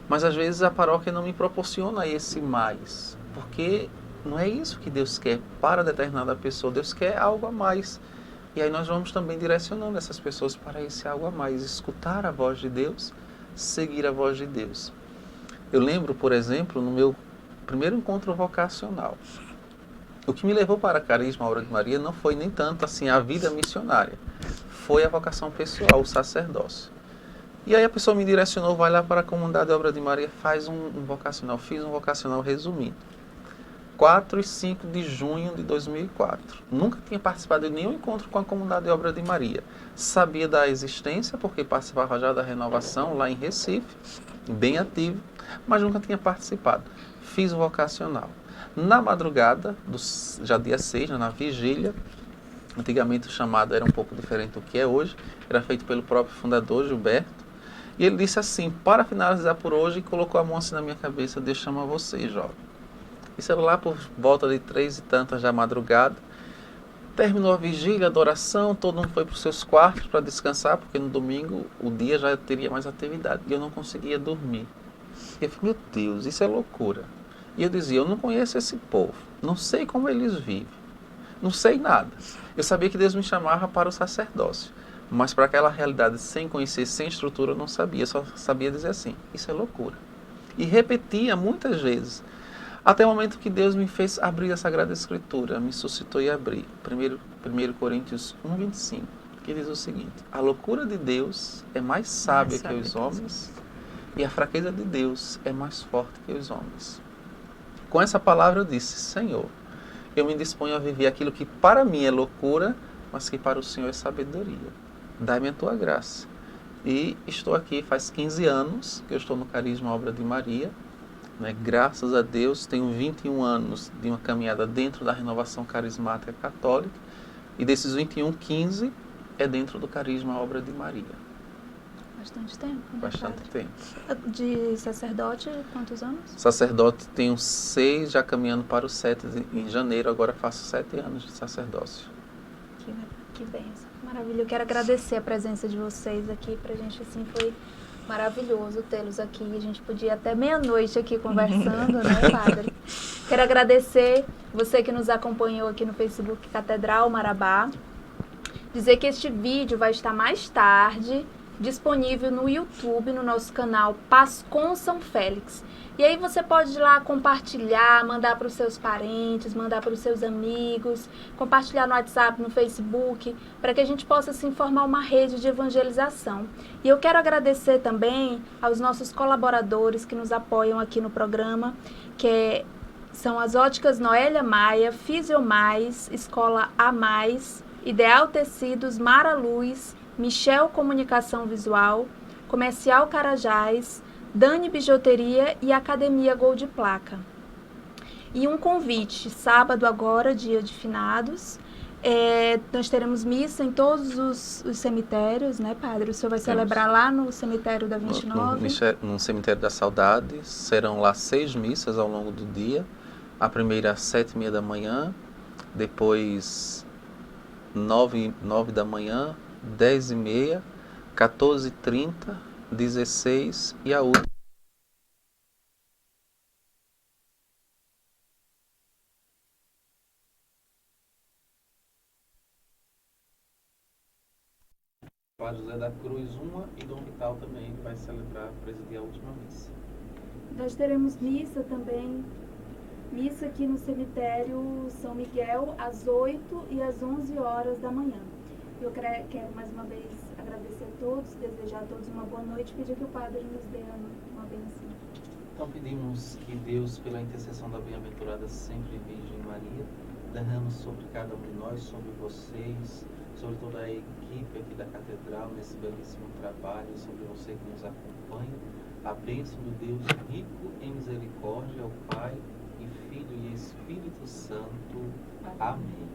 Mas às vezes a paróquia não me proporciona esse mais, porque não é isso que Deus quer para determinada pessoa. Deus quer algo a mais. E aí nós vamos também direcionando essas pessoas para esse algo a mais, escutar a voz de Deus, seguir a voz de Deus. Eu lembro, por exemplo, no meu primeiro encontro vocacional, o que me levou para Carisma Obra de Maria não foi nem tanto assim a vida missionária, foi a vocação pessoal, o sacerdócio. E aí a pessoa me direcionou, vai lá para a Comunidade Obra de Maria, faz um vocacional. Fiz um vocacional resumido. 4 e 5 de junho de 2004. Nunca tinha participado de nenhum encontro com a Comunidade Obra de Maria. Sabia da existência, porque participava já da renovação lá em Recife, bem ativo, mas nunca tinha participado. Fiz o vocacional. Na madrugada, já dia 6, na vigília, antigamente o chamado era um pouco diferente do que é hoje, era feito pelo próprio fundador, Gilberto, e ele disse assim, para finalizar por hoje, e colocou a mão assim na minha cabeça: Deus chama você, jovem. Isso era lá por volta de 3 e tantas da madrugada. Terminou a vigília, a adoração, todo mundo foi para os seus quartos para descansar, porque no domingo o dia já teria mais atividade, e eu não conseguia dormir. E eu falei, meu Deus, isso é loucura. E eu dizia, eu não conheço esse povo, não sei como eles vivem, não sei nada. Eu sabia que Deus me chamava para o sacerdócio, mas para aquela realidade sem conhecer, sem estrutura, eu não sabia, só sabia dizer assim, isso é loucura. E repetia muitas vezes, até o momento que Deus me fez abrir a Sagrada Escritura, me suscitou e abri. 1 Coríntios 1:25, que diz o seguinte, a loucura de Deus é mais sábia que os homens, e a fraqueza de Deus é mais forte que os homens. Com essa palavra eu disse, Senhor, eu me disponho a viver aquilo que para mim é loucura, mas que para o Senhor é sabedoria. Dai-me a tua graça. E estou aqui faz 15 anos que eu estou no Carisma Obra de Maria. Graças a Deus, tenho 21 anos de uma caminhada dentro da renovação carismática católica. E desses 21, 15 é dentro do Carisma Obra de Maria. Bastante tempo, né, Bastante padre? tempo. De sacerdote, quantos anos? Sacerdote tenho 6, já caminhando para os 7 em janeiro. Agora faço 7 anos de sacerdócio. Que bênção, maravilha. Eu quero agradecer a presença de vocês aqui. Pra gente, assim, foi maravilhoso tê-los aqui. A gente podia até meia-noite aqui conversando, né, padre? Quero agradecer você que nos acompanhou aqui no Facebook Catedral Marabá. Dizer que este vídeo vai estar mais tarde disponível no YouTube, no nosso canal Pascom São Félix. E aí você pode ir lá compartilhar, mandar para os seus parentes, mandar para os seus amigos, compartilhar no WhatsApp, no Facebook, para que a gente possa se formar uma rede de evangelização. E eu quero agradecer também aos nossos colaboradores que nos apoiam aqui no programa, são as Óticas Noélia Maia, Fisiomais, Escola A Mais, Ideal Tecidos, Mara Luz, Michel Comunicação Visual, Comercial Carajás, Dani Bijuteria e Academia Gol de Placa. E um convite, sábado agora, dia de finados, nós teremos missa em todos os cemitérios, né, padre? O senhor vai celebrar lá no cemitério da 29? No cemitério da Saudade, serão lá 6 missas ao longo do dia. A primeira às 7h30 da manhã, depois 9 da manhã, 10h30, 14h30, 16 e a última. Padre José da Cruz uma, e Dom Vital também vai celebrar, presidir a última missa. Nós teremos missa também, missa aqui no cemitério São Miguel, às 8 e às 11 horas da manhã. Eu quero mais uma vez agradecer a todos, desejar a todos uma boa noite e pedir que o Padre nos dê uma bênção. Então pedimos que Deus, pela intercessão da bem-aventurada sempre Virgem Maria, derrame sobre cada um de nós, sobre vocês, sobre toda a equipe aqui da Catedral, nesse belíssimo trabalho, sobre você que nos acompanha, a bênção do Deus rico em misericórdia, o Pai, e Filho e Espírito Santo. Amém.